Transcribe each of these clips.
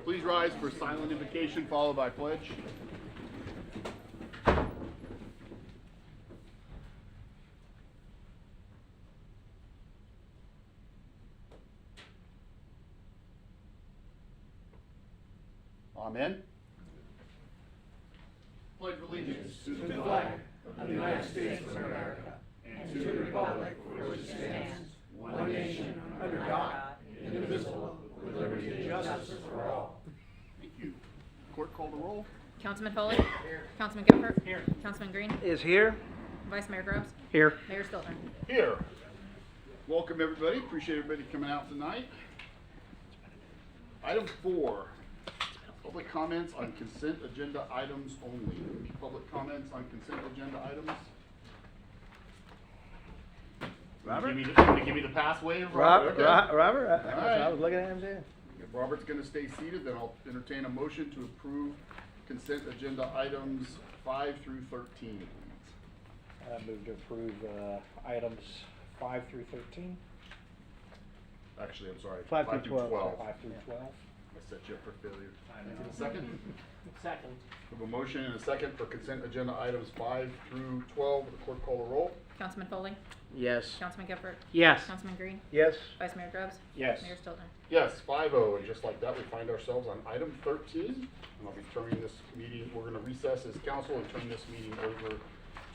Please rise for silent invocation followed by pledge. Amen. Pledge allegiance to the flag of the United States of America and to the republic for which it stands, one nation, under God, indivisible, with liberty and justice for all. Thank you. Court call the roll. Councilman Foley? Here. Councilman Gilbert? Here. Councilman Green? Is here. Vice Mayor Groves? Here. Mayor Stiltner? Here. Welcome everybody. Appreciate everybody coming out tonight. Item 4. Public comments on consent agenda items only. Any public comments on consent agenda items? Robert? Give me the pass wave, Robert, Okay. Robert, All right. I was looking at him too. If Robert's going to stay seated, then I'll entertain a motion to approve consent agenda items 5 through 13, please. I move to approve items 5 through 13. Actually, I'm sorry. 5 through 12. 5 through 12. I set you up for failure. I Can I know. get a second? Second. We have a motion and a second for consent agenda items 5 through 12. Will the clerk call the roll? Councilman Foley? Yes. Councilman Gilbert? Yes. Councilman Green? Yes. Vice Mayor Groves? Yes. Mayor Stiltner? Yes, 5-0, and just like that, we find ourselves on item 13. And I'll be turning this meeting, we're gonna recess as council and turn this meeting over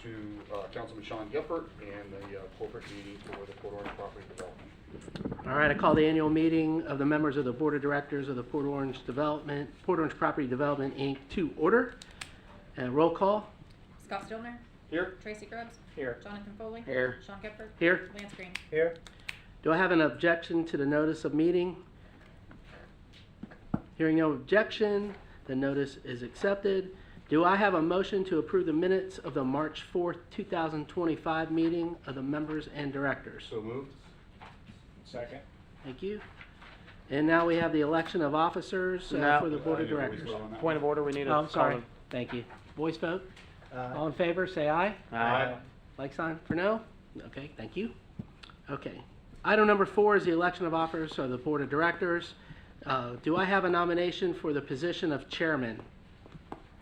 to Councilman Sean Geffert and the corporate meeting for the Port Orange Property Development. All right, I call the annual meeting of the members of the Board of Directors of the Port Orange Property Development, Inc. to order. Roll call. Scott Stiltner? Here? Tracy Grubbs? Here. Jonathan Foley? Here. Sean Gilbert? Here. Lance Green? Here. Do I have an objection to the notice of meeting? Hearing no objection, the notice is accepted. Do I have a motion to approve the minutes of the March 4th, 2025 meeting of the members and directors? So moved. Second. Thank you. And now we have the election of officers No. for the Board of I didn't always Directors. vote on that Point of one. order, we need Oh, a I'm sorry. call. Thank you. Voice vote? All in favor, say aye. Aye. Like sign for no? Okay, thank you. Okay. Item number 4 is the election of officers of the Board of Directors. Do I have a nomination for the position of chairman?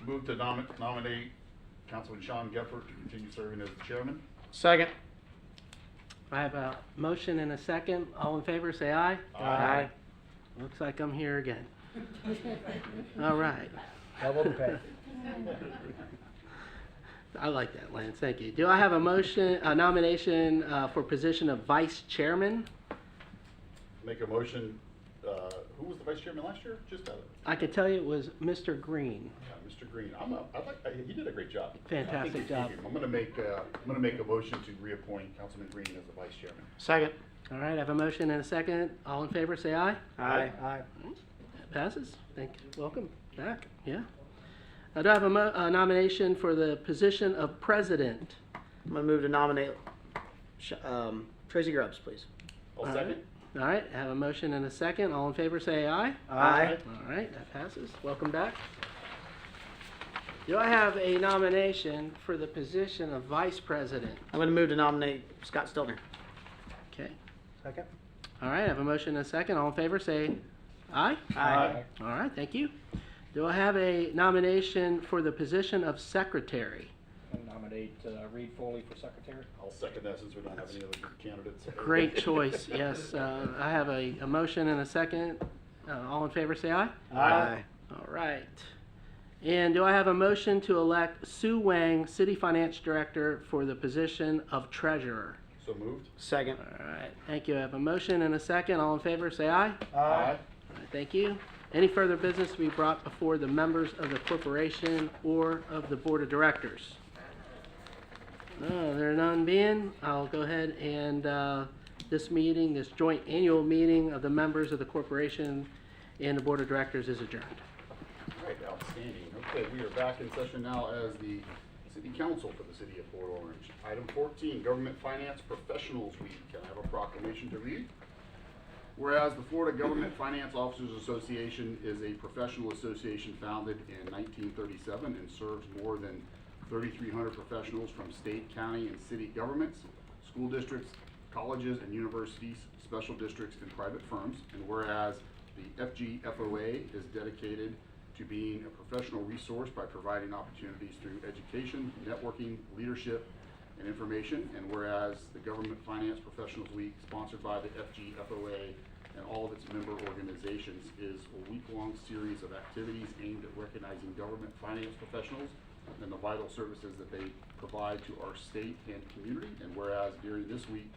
Move to nominate Councilman Sean Geffert to continue serving as the chairman. Second. I have a motion and a second. All in favor, say aye. Aye. Looks like I'm here again. All right. Double the pay. I like that, Lance. Thank you. Do I have a nomination for position of vice chairman? Make a motion, who was the vice chairman last year? Just I can tell you it was Mr. Green. Mr. Green. He did a great job. Fantastic I think job. I'm gonna make a motion to reappoint Councilman Green as the vice chairman. Second. All right, I have a motion and a second. All in favor, say aye. Aye. Aye. That passes. Thank you. Welcome back. Yeah. Do I have a nomination for the position of president? I'm gonna move to nominate Tracy Grubbs, please. I'll All second. All right, I have a motion and a second. All in favor, say aye. Aye. All right, that passes. Welcome back. Do I have a nomination for the position of vice president? I'm gonna move to nominate Scott Stiltner. Okay. Second. All right, I have a motion and a second. All in favor, say aye. Aye. All right, thank you. Do I have a nomination for the position of secretary? I'll nominate Reed Foley for secretary. I'll second that since we don't have any other good candidates. Great choice, yes. I have a motion and a second. All in favor, say aye. Aye. All right. And do I have a motion to elect Sue Wang, City Finance Director, for the position of treasurer? So moved. Second. All right, thank you. I have a motion and a second. All in favor, say aye. Aye. All right, thank you. Any further business to be brought before the members of the corporation or of the Board of Directors? No, there none being, I'll go ahead and this joint annual meeting of the members of the corporation and the Board of Directors is adjourned. All right, outstanding. Okay, we are back in session now as the City Council for the City of Port Orange. Item 14, Government Finance Professionals Week. Can I have a proclamation to read? Whereas the Florida Government Finance Officers Association is a professional association founded in 1937 and serves more than 3,300 professionals from state, county, and city governments, school districts, colleges and universities, special districts, and private firms. And whereas The FGFOA is dedicated to being a professional resource by providing opportunities through education, networking, leadership, and information. And whereas the Government Finance Professionals Week, sponsored by the FGFOA and all of its member organizations, is a week-long series of activities aimed at recognizing government finance professionals and the vital services that they provide to our state and community. And whereas during this week,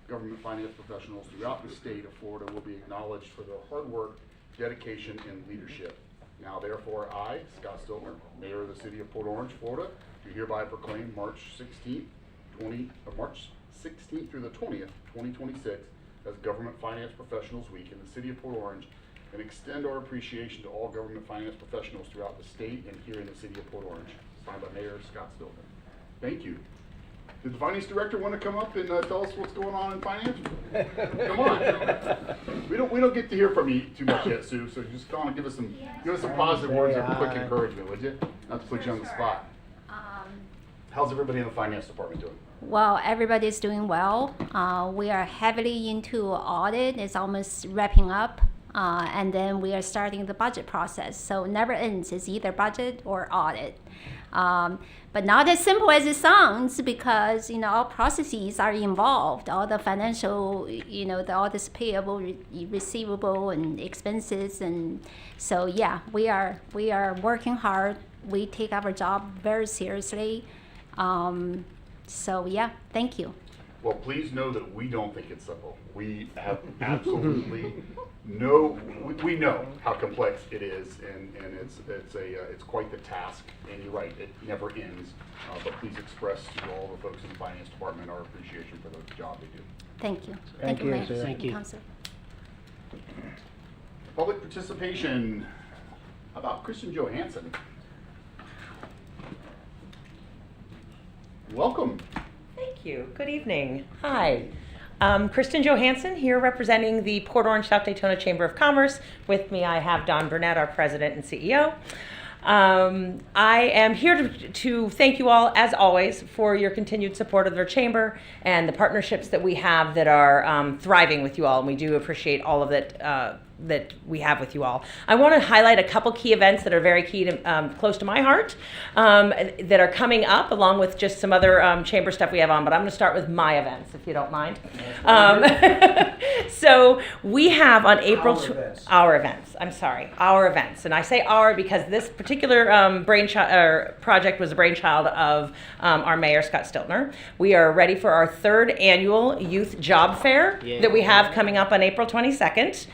government finance professionals throughout the state of Florida will be acknowledged for their hard work, dedication, and leadership. Now therefore, I, Scott Stiltner, Mayor of the City of Port Orange, Florida, do hereby proclaim March 16th through the 20th, 2026 as Government Finance Professionals Week in the City of Port Orange, and extend our appreciation to all government finance professionals throughout the state and here in the City of Port Orange. Signed by Mayor Scott Stiltner. Thank you. Did the Finance Director want to come up and tell us what's going on in finance? Come on. We don't get to hear from you too much yet, Sue, so just kind of give us some positive words of quick encouragement, would you? Not to put you on the spot. How's everybody in the finance department doing? Well, everybody's doing well. We are heavily into audit. It's almost wrapping up. And then we are starting the budget process. So it never ends. It's either budget or audit. But not as simple as it sounds, because, all processes are involved. All the financial, all this payable, receivable, and expenses. And so, yeah, we are working hard. We take our job very seriously. So yeah, thank you. Well, please know that we don't think it's simple. We have absolutely we know how complex it is, and it's quite the task. And you're right, it never ends. But please express to all the folks in the finance department our appreciation for the job they do. Thank you. Thank you, Mayor. Sue. Thank you. Council. Public participation. How about Kristen Johansson? Welcome. Thank you. Good evening. Hi. Kristen Johansson here representing the Port Orange South Daytona Chamber of Commerce. With me I have Don Burnett, our president and CEO. I am here to thank you all, as always, for your continued support of their chamber and the partnerships that we have that are thriving with you all, and we do appreciate all of that that we have with you all. I want to highlight a couple key events that are very key to close to my heart that are coming up, along with just some other chamber stuff we have on, but I'm going to start with my events, if you don't mind. So we have on our events, and I say our because this particular project was a brainchild of our mayor, Scott Stiltner. We are ready for our third annual youth job fair that we have coming up on April 22nd.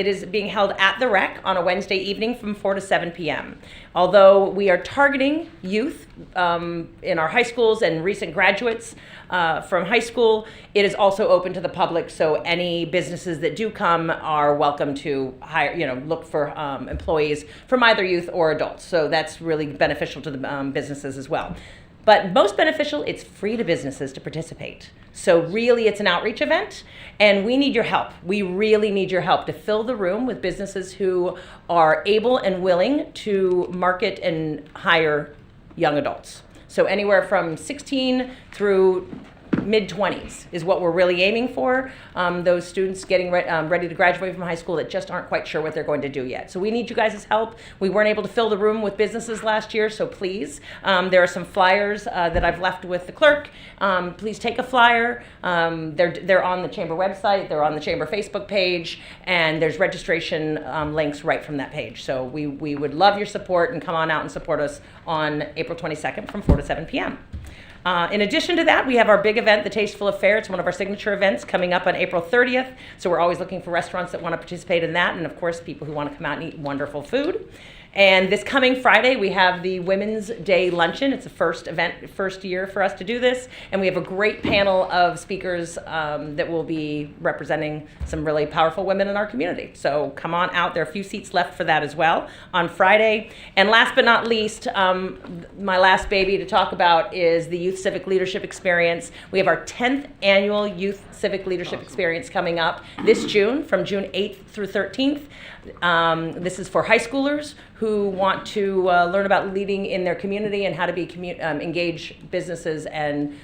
It is being held at the Rec on a Wednesday evening from 4 to 7 p.m. Although we are targeting youth in our high schools and recent graduates from high school, it is also open to the public, so any businesses that do come are welcome to hire, look for employees from either youth or adults. So that's really beneficial to the businesses as well. But most beneficial, it's free to businesses to participate. So really, it's an outreach event, and we need your help. We really need your help to fill the room with businesses who are able and willing to market and hire young adults. So anywhere from 16 through mid-20s is what we're really aiming for. Those students getting ready to graduate from high school that just aren't quite sure what they're going to do yet. So we need you guys' help. We weren't able to fill the room with businesses last year, so please. There are some flyers that I've left with the clerk. Please take a flyer. They're on the chamber website. They're on the chamber Facebook page, and there's registration links right from that page. So we would love your support, and come on out and support us on April 22nd from 4 to 7 p.m. In addition to that, we have our big event, the Tasteful Affair. It's one of our signature events coming up on April 30th. So we're always looking for restaurants that want to participate in that, and of course, people who want to come out and eat wonderful food. And this coming Friday, we have the Women's Day Luncheon. It's a first year for us to do this. And we have a great panel of speakers that will be representing some really powerful women in our community. So come on out. There are a few seats left for that as well on Friday. And last but not least, my last baby to talk about is the Youth Civic Leadership Experience. We have our 10th annual Youth Civic Leadership Experience coming up this June, from June 8th through 13th. This is for high schoolers who want to learn about leading in their community and how to be engage businesses and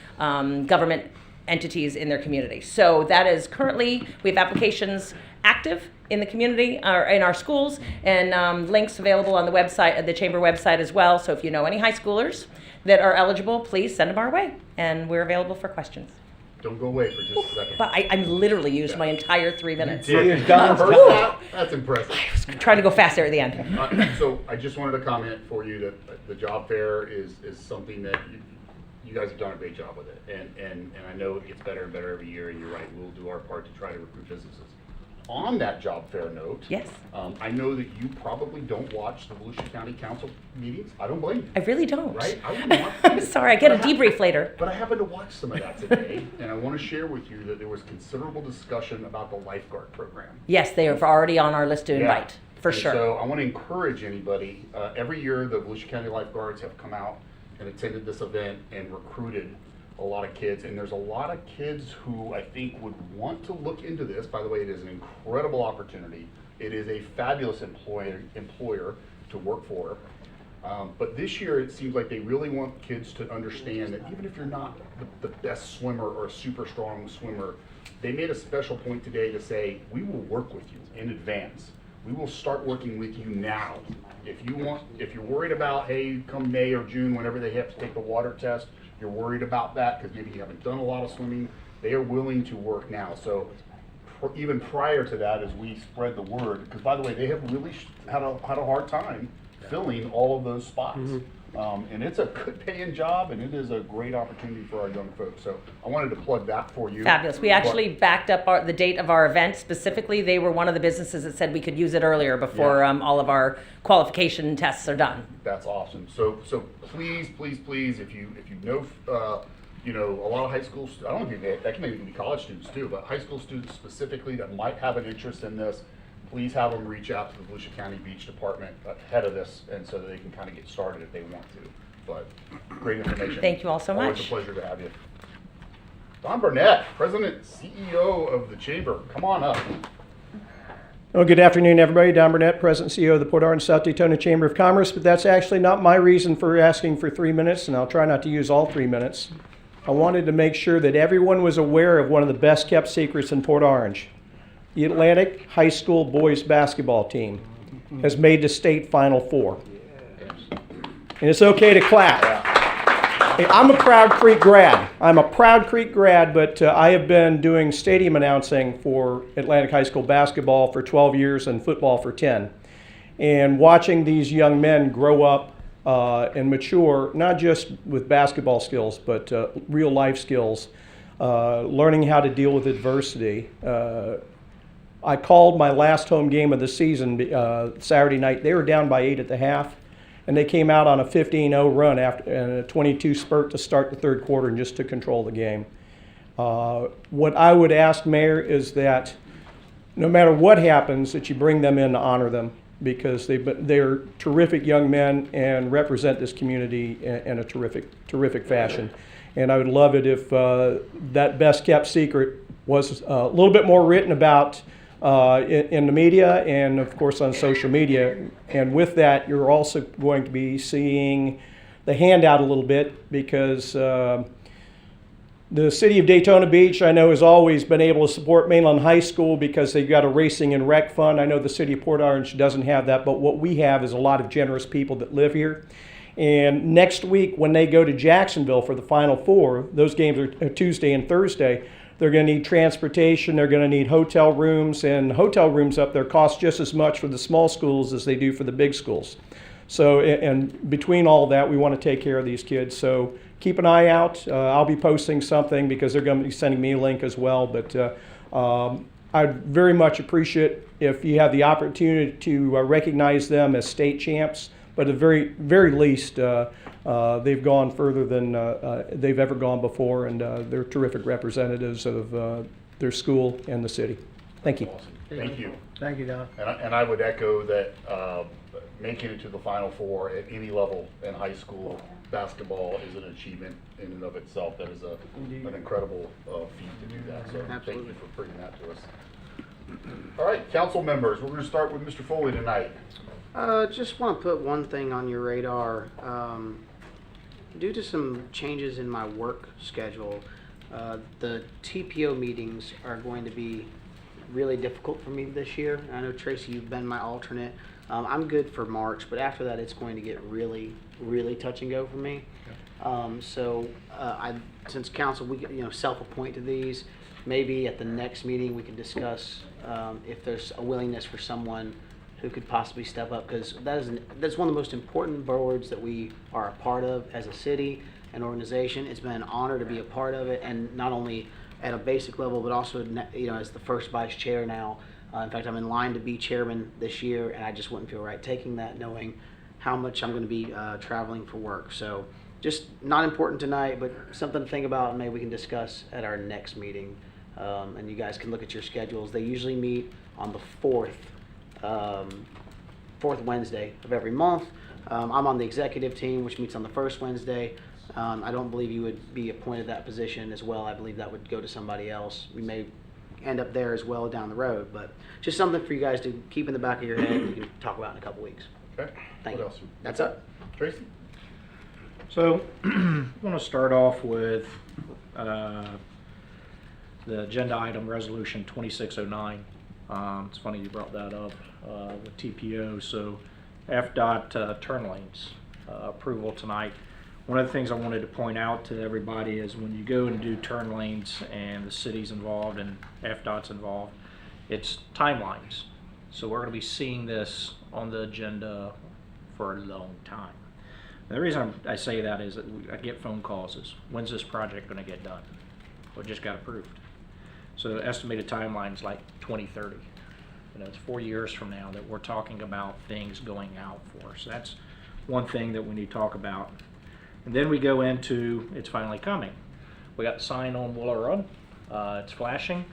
government entities in their community. So that is currently, we have applications active in the community or in our schools, and links available on the website, the chamber website as well. So if you know any high schoolers that are eligible, please send them our way, and we're available for questions. Don't go away for just a second. But I'm literally used my entire 3 minutes. You did. You're done. Heard that? That's impressive. I was trying to go fast there at the end. So I just wanted to comment for you that the job fair is something that you guys have done a great job with it. And I know it gets better and better every year, and you're right, we'll do our part to try to recruit businesses. On that job fair note, Yes. I know that you probably don't watch the Volusia County Council meetings. I don't blame you. I really don't. Right? I wouldn't want I'm to. sorry, I get a debrief later. But I happened to watch some of that today, and I want to share with you that there was considerable discussion about the lifeguard program. Yes, they are already on our list to Yeah. invite, for And sure. So I want to encourage anybody, every year the Volusia County Lifeguards have come out and attended this event and recruited a lot of kids. And there's a lot of kids who I think would want to look into this. By the way, it is an incredible opportunity. It is a fabulous employer to work for. But this year it seems like they really want kids to understand that even if you're not the best swimmer or a super strong swimmer, they made a special point today to say, we will work with you in advance. We will start working with you now. If you're worried about, hey, come May or June, whenever they have to take the water test, you're worried about that because maybe you haven't done a lot of swimming, they are willing to work now. So even prior to that, as we spread the word, because by the way, they have really had a hard time filling all of those spots. And it's a good paying job, and it is a great opportunity for our young folks. So I wanted to plug that for you. Fabulous. We actually backed up the date of our event. Specifically, they were one of the businesses that said we could use it earlier before Yeah. all of our qualification tests are done. That's awesome. So please, if you know, a lot of high school, I don't think that can maybe be college students too, but high school students specifically that might have an interest in this, please have them reach out to the Volusia County Beach Department ahead of this, and so that they can kind of get started if they want to. But great information. Thank you all so Always much. a pleasure to have you. Don Burnett, President, CEO of the Chamber, come on up. Well, good afternoon, everybody. Don Burnett, President and CEO of the Port Orange South Daytona Chamber of Commerce, but that's actually not my reason for asking for 3 minutes, and I'll try not to use all 3 minutes. I wanted to make sure that everyone was aware of one of the best kept secrets in Port Orange. The Atlantic High School boys basketball team has made the state Final Four. And it's okay to clap. Hey, I'm a Proud Creek grad. But I have been doing stadium announcing for Atlantic High School basketball for 12 years and football for 10. And watching these young men grow up and mature, not just with basketball skills, but real life skills, learning how to deal with adversity. I called my last home game of the season Saturday night. They were down by 8 at the half, and they came out on a 15-0 run after and a 22 spurt to start the third quarter and just to control the game. What I would ask, Mayor, is that no matter what happens, that you bring them in to honor them, because they're terrific young men and represent this community in a terrific fashion. And I would love it if that best kept secret was a little bit more written about in the media and of course on social media. And with that, you're also going to be seeing the handout a little bit, because the city of Daytona Beach, I know, has always been able to support Mainland High School because they've got a racing and rec fund. I know the city of Port Orange doesn't have that, but what we have is a lot of generous people that live here. And next week, when they go to Jacksonville for the Final Four, those games are Tuesday and Thursday, they're going to need transportation, they're going to need hotel rooms, and hotel rooms up there cost just as much for the small schools as they do for the big schools. So, and between all that, we want to take care of these kids. So keep an eye out. I'll be posting something because they're going to be sending me a link as well. But I'd very much appreciate if you have the opportunity to recognize them as state champs. But at the very least, they've gone further than they've ever gone before, and they're terrific representatives of their school and the city. Thank you. Awesome. Thank you. Thank you, Don. And I would echo that making it to the Final Four at any level in high school basketball is an achievement in and of itself. That is an incredible feat to do that. So thank you for bringing that to us. All right, council members, we're going to start with Mr. Foley tonight. Just want to put one thing on your radar. Due to some changes in my work schedule, the TPO meetings are going to be really difficult for me this year. I know, Tracy, you've been my alternate. I'm good for March, but after that, it's going to get really, really touch and go for me. Since council, we self-appoint to these, maybe at the next meeting we can discuss if there's a willingness for someone who could possibly step up, because that's one of the most important boards that we are a part of as a city and organization. It's been an honor to be a part of it, and not only at a basic level, but also as the first vice chair now. In fact, I'm in line to be chairman this year, and I just wouldn't feel right taking that, knowing how much I'm going to be traveling for work. So just not important tonight, but something to think about, and maybe we can discuss at our next meeting. And you guys can look at your schedules. They usually meet on the fourth Wednesday of every month. I'm on the executive team, which meets on the first Wednesday. I don't believe you would be appointed that position as well. I believe that would go to somebody else. We may end up there as well down the road, but just something for you guys to keep in the back of your head and you can talk about in a couple weeks. Okay. Thank What you. else? That's it. Tracy? So, I want to start off with the agenda item resolution 2609. It's funny you brought that up with TPO. So, FDOT turn lanes approval tonight. One of the things I wanted to point out to everybody is when you go and do turn lanes and the city's involved and FDOT's involved, it's timelines. So we're going to be seeing this on the agenda for a long time. And the reason I say that is that I get phone calls is, when's this project going to get done? Well, it just got approved. So the estimated timeline is like 2030. It's 4 years from now that we're talking about things going out for. So that's one thing that we need to talk about. And then we go into, it's finally coming. We got the sign on Willow Run. It's flashing.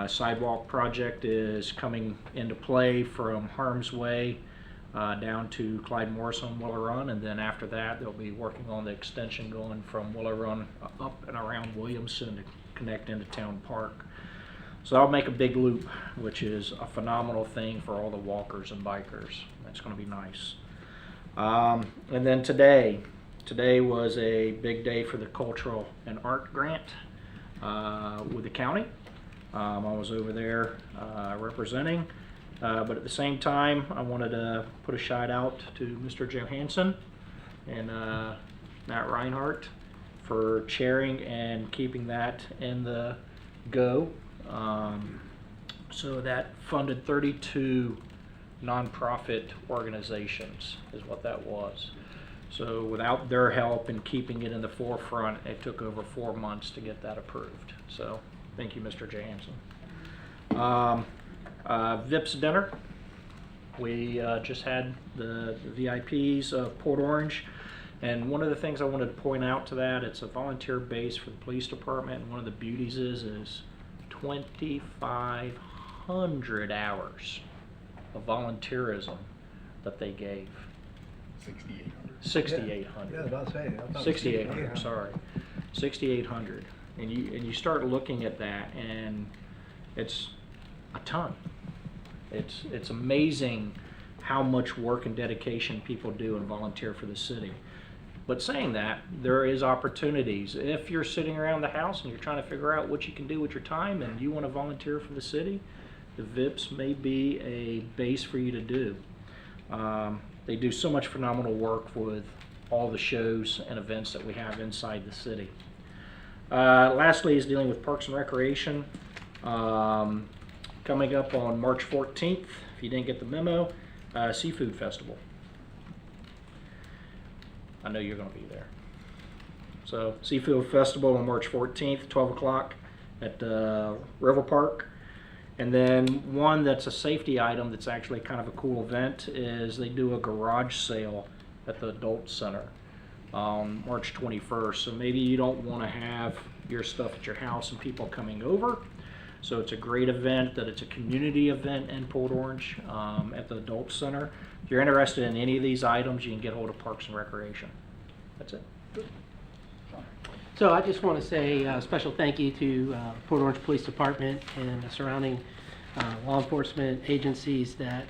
Sidewalk project is coming into play from Harm's Way down to Clyde Morris on Willow Run. And then after that, they'll be working on the extension going from Willow Run up and around Williamson to connect into Town Park. So that'll make a big loop, which is a phenomenal thing for all the walkers and bikers. That's going to be nice. And then today was a big day for the Cultural and Art Grant with the county. I was over there representing, but at the same time, I wanted to put a shout out to Mr. Johansson and Matt Reinhardt for chairing and keeping that in the go. So that funded 32 nonprofit organizations is what that was. So without their help in keeping it in the forefront, it took over 4 months to get that approved. So thank you, Mr. Johansson. VIPS dinner. We just had the VIPs of Port Orange. And one of the things I wanted to point out to that, it's a volunteer base for the police department. And one of the beauties is 2,500 hours of volunteerism that they gave. 6,800. 6,800. Yeah, about to say. 6,800, sorry. 6,800. And you start looking at that, and it's a ton. It's amazing how much work and dedication people do and volunteer for the city. But saying that, there is opportunities. If you're sitting around the house and you're trying to figure out what you can do with your time and you want to volunteer for the city, the VIPS may be a base for you to do. They do so much phenomenal work with all the shows and events that we have inside the city. Lastly is dealing with Parks and Recreation. Coming up on March 14th, if you didn't get the memo, Seafood Festival. I know you're going to be there. So Seafood Festival on March 14th, 12 o'clock at River Park. And then one that's a safety item that's actually kind of a cool event is they do a garage sale at the Adult Center on March 21st. So maybe you don't want to have your stuff at your house and people coming over. So it's a great event, that it's a community event in Port Orange at the Adult Center. If you're interested in any of these items, you can get hold of Parks and Recreation. That's it. So I just want to say a special thank you to Port Orange Police Department and the surrounding law enforcement agencies that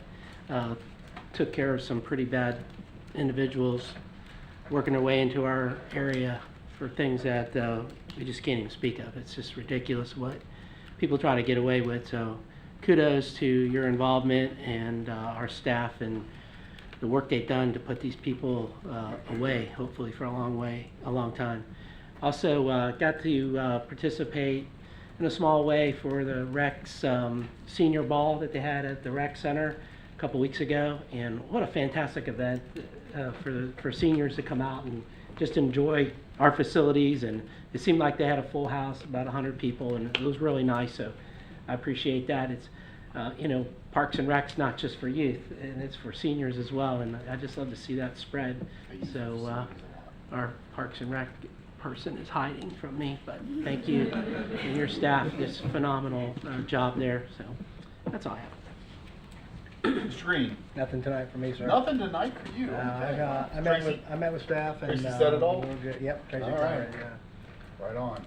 took care of some pretty bad individuals working their way into our area for things that we just can't even speak of. It's just ridiculous what people try to get away with. So kudos to your involvement and our staff and the work they've done to put these people away, hopefully for a long time. Also got to participate in a small way for the Rex senior ball that they had at the Rec Center a couple weeks ago, and what a fantastic event for seniors to come out and just enjoy our facilities. And it seemed like they had a full house, about 100 people, and it was really nice. So I appreciate that. It's Parks and Rec's not just for youth, and it's for seniors as well. And I just love to see that spread. So our Parks and Rec person is hiding from me, but thank you and your staff did a phenomenal job there. So that's all I have. Mr. Green, Nothing tonight for me, sir. nothing tonight for you. I met with staff and. Tracy said it all? we're good. Yep, Tracy All covered right. it, yeah. Right on.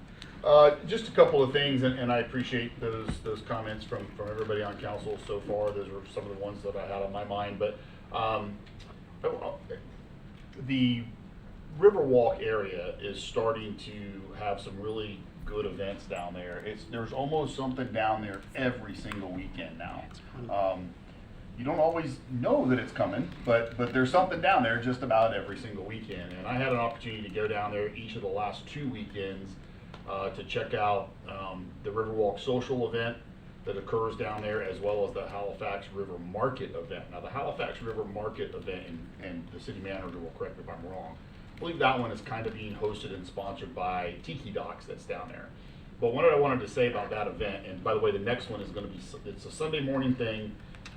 Just a couple of things, and I appreciate those comments from everybody on council so far. Those were some of the ones that I had on my mind, but the Riverwalk area is starting to have some really good events down there. There's almost something down there every single weekend now. You don't always know that it's coming, but there's something down there just about every single weekend. And I had an opportunity to go down there each of the last 2 weekends to check out the Riverwalk social event that occurs down there, as well as the Halifax River Market event. Now, the Halifax River Market event, and the city manager will correct me if I'm wrong, I believe that one is kind of being hosted and sponsored by Tiki Docks that's down there. But what I wanted to say about that event, and by the way, the next one is going to be, it's a Sunday morning thing.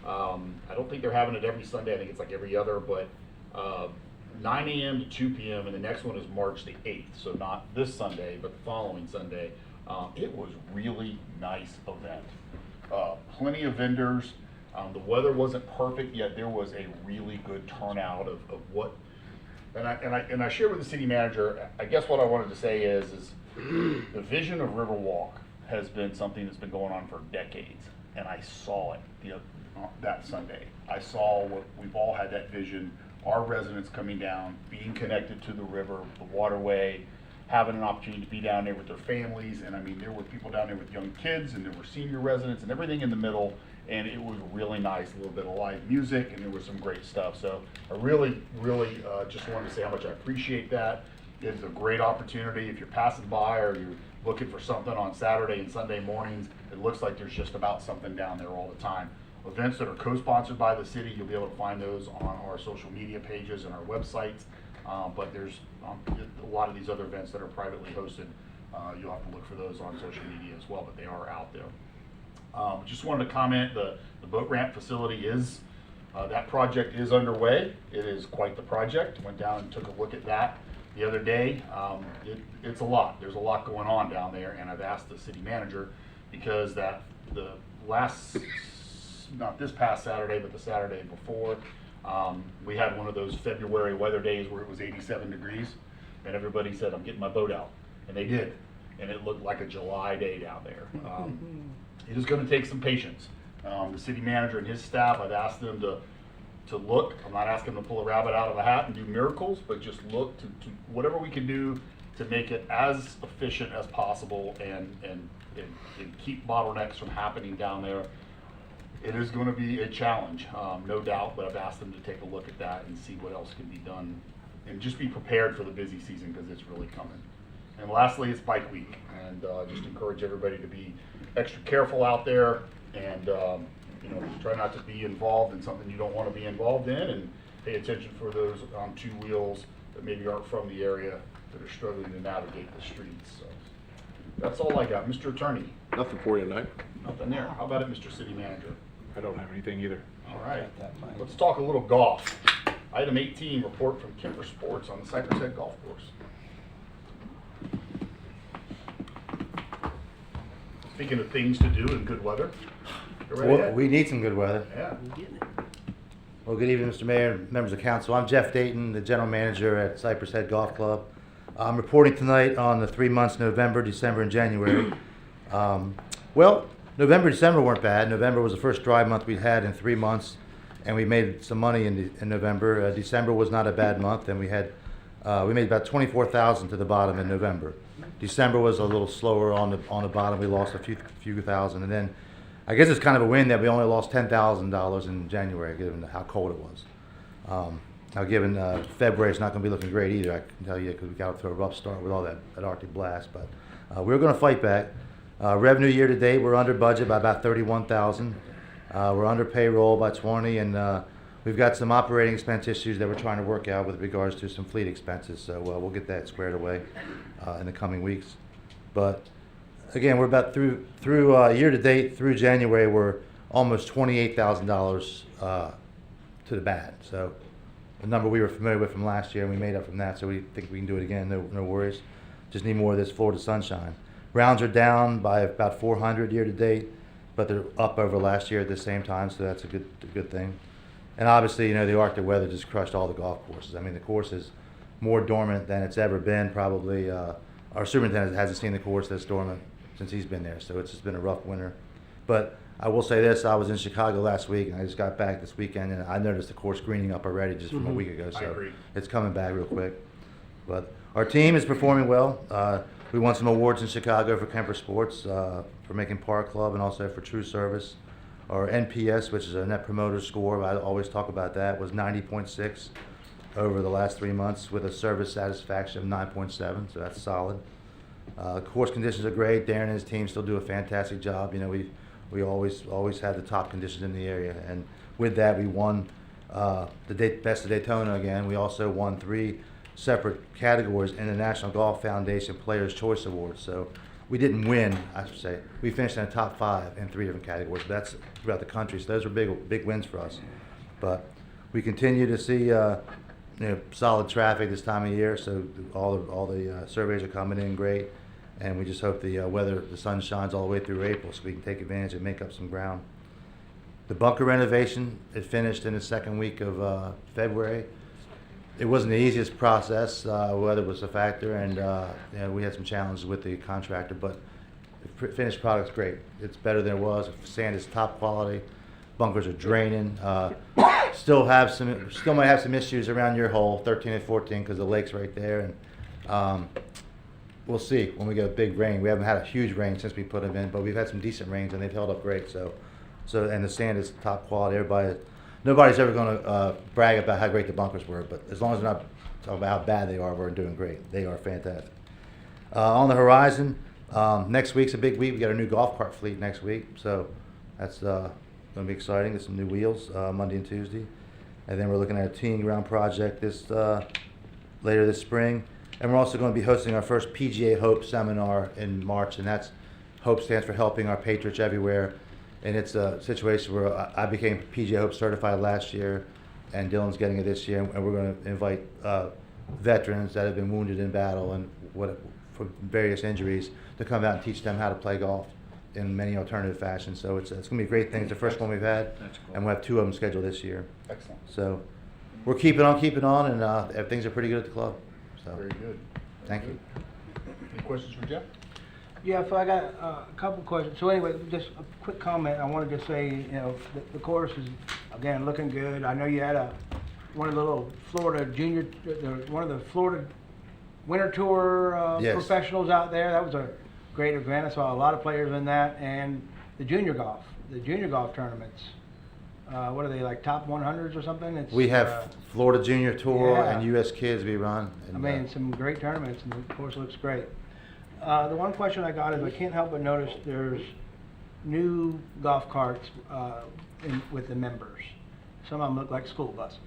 I don't think they're having it every Sunday. I think it's like every other, but 9 a.m. to 2 p.m. and the next one is March the 8th. So not this Sunday, but the following Sunday. It was really nice event. Plenty of vendors. The weather wasn't perfect, yet there was a really good turnout of what. And I shared with the city manager. I guess what I wanted to say is the vision of Riverwalk has been something that's been going on for decades, and I saw it that Sunday. I saw what we've all had, that vision. Our residents coming down, being connected to the river, the waterway, having an opportunity to be down there with their families. And I mean, there were people down there with young kids, and there were senior residents, and everything in the middle. And it was really nice, a little bit of live music, and there was some great stuff. So I really just wanted to say how much I appreciate that. It's a great opportunity. If you're passing by or you're looking for something on Saturday and Sunday mornings, it looks like there's just about something down there all the time. Events that are co-sponsored by the city, you'll be able to find those on our social media pages and our websites. But there's a lot of these other events that are privately hosted. You'll have to look for those on social media as well, but they are out there. Just wanted to comment, the boat ramp facility is, that project is underway. It is quite the project. Went down and took a look at that the other day. It's a lot. There's a lot going on down there, and I've asked the city manager, because the last, not this past Saturday, but the Saturday before, we had one of those February weather days where it was 87 degrees, and everybody said, I'm getting my boat out. And they did. And it looked like a July day down there. It is going to take some patience. The city manager and his staff, I've asked them to look. I'm not asking them to pull a rabbit out of a hat and do miracles, but just look to whatever we can do to make it as efficient as possible and keep bottlenecks from happening down there. It is going to be a challenge, no doubt, but I've asked them to take a look at that and see what else can be done, and just be prepared for the busy season, because it's really coming. And lastly, it's Bike Week, and just encourage everybody to be extra careful out there, and try not to be involved in something you don't want to be involved in, and pay attention for those on 2 wheels that maybe aren't from the area that are struggling to navigate the streets. So that's all I got. Mr. Attorney, Nothing for you tonight. nothing there. How about it, Mr. City Manager? I don't have anything either. All right, let's talk a little golf. Item 18, report from Kemper Sports on the Cypress Head Golf Course. Speaking of things to do in good weather, you ready Well, yet? we need some good weather. Yeah. Well, good evening, Mr. Mayor and members of council. I'm Jeff Dayton, the general manager at Cypress Head Golf Club. I'm reporting tonight on the 3 months, November, December, and January. Well, November, December weren't bad. November was the first dry month we'd had in 3 months, and we made some money in November. December was not a bad month, and we made about $24,000 to the bottom in November. December was a little slower on the bottom. We lost a few thousand, and then I guess it's kind of a win that we only lost $10,000 in January, given how cold it was. Now, given February, it's not going to be looking great either, I can tell you, because we got off to a rough start with all that Arctic blast. But we're going to fight back. Revenue year to date, we're under budget by about $31,000. We're under payroll by 20, and we've got some operating expense issues that we're trying to work out with regards to some fleet expenses. So we'll get that squared away in the coming weeks. But again, we're about through year to date through January, we're almost $28,000 to the bad. So a number we were familiar with from last year, and we made up from that. So we think we can do it again. No worries. Just need more of this Florida sunshine. Rounds are down by about 400 year to date, but they're up over last year at the same time. So that's a good thing. And obviously, the Arctic weather just crushed all the golf courses. I mean, the course is more dormant than it's ever been. Probably our superintendent hasn't seen the course that's dormant since he's been there. So it's just been a rough winter. But I will say this, I was in Chicago last week, and I just got back this weekend, and I noticed the course greening up already just from a week ago. I So agree. it's coming back real quick. But our team is performing well. We won some awards in Chicago for Kemper Sports, for making Par Club, and also for True Service. Our NPS, which is a Net Promoter Score, I always talk about that, was 90.6 over the last 3 months with a service satisfaction of 9.7, so that's solid. Course conditions are great. Darren and his team still do a fantastic job. We always have the top conditions in the area, and with that we won the Best of Daytona again. We also won 3 separate categories in the National Golf Foundation Players' Choice Awards. So we didn't win, I should say. We finished in the top 5 in 3 different categories. That's throughout the country, so those are big wins for us. But we continue to see solid traffic this time of year, so all the surveys are coming in great, and we just hope the sun shines all the way through April so we can take advantage and make up some ground. The bunker renovation, it finished in the second week of February. It wasn't the easiest process, weather was a factor, and we had some challenges with the contractor, but the finished product's great. It's better than it was. Sand is top quality. Bunkers are draining. Still might have some issues around your hole, 13 and 14, because the lake's right there, and we'll see when we get a big rain. We haven't had a huge rain since we put them in, but we've had some decent rains, and they've held up great. So and the sand is top quality. Nobody's ever going to brag about how great the bunkers were, but as long as they're not talking about how bad they are, we're doing great. They are fantastic. On the horizon, next week's a big week. We got a new golf cart fleet next week, so that's going to be exciting. There's some new wheels Monday and Tuesday, and then we're looking at a teeing ground project later this spring, and we're also going to be hosting our first PGA Hope seminar in March, and that's Hope stands for Helping Our Patriots Everywhere. And it's a situation where I became PGA Hope certified last year, and Dylan's getting it this year, and we're going to invite veterans that have been wounded in battle and for various injuries to come out and teach them how to play golf in many alternative fashions. So it's going to be a great thing. It's the first one we've had, and we'll have 2 of them scheduled this year. Excellent. So we're keeping on, and things are pretty good at the club. So Very good. thank you. Any questions for Jeff? Yeah, so I got a couple questions. So anyway, just a quick comment. I wanted to say, the course is, again, looking good. I know you had one of the little Florida one of the Florida Winter Tour Yes. professionals out there. That was a great event. I saw a lot of players in that. And the junior golf tournaments. What are they, like top 100s or something? It's, We have Florida Junior Tour yeah. and U.S. Kids we run. I And, mean, some great tournaments, and the course looks great. The one question I got is I can't help but notice there's new golf carts with the members. Some of them look like school buses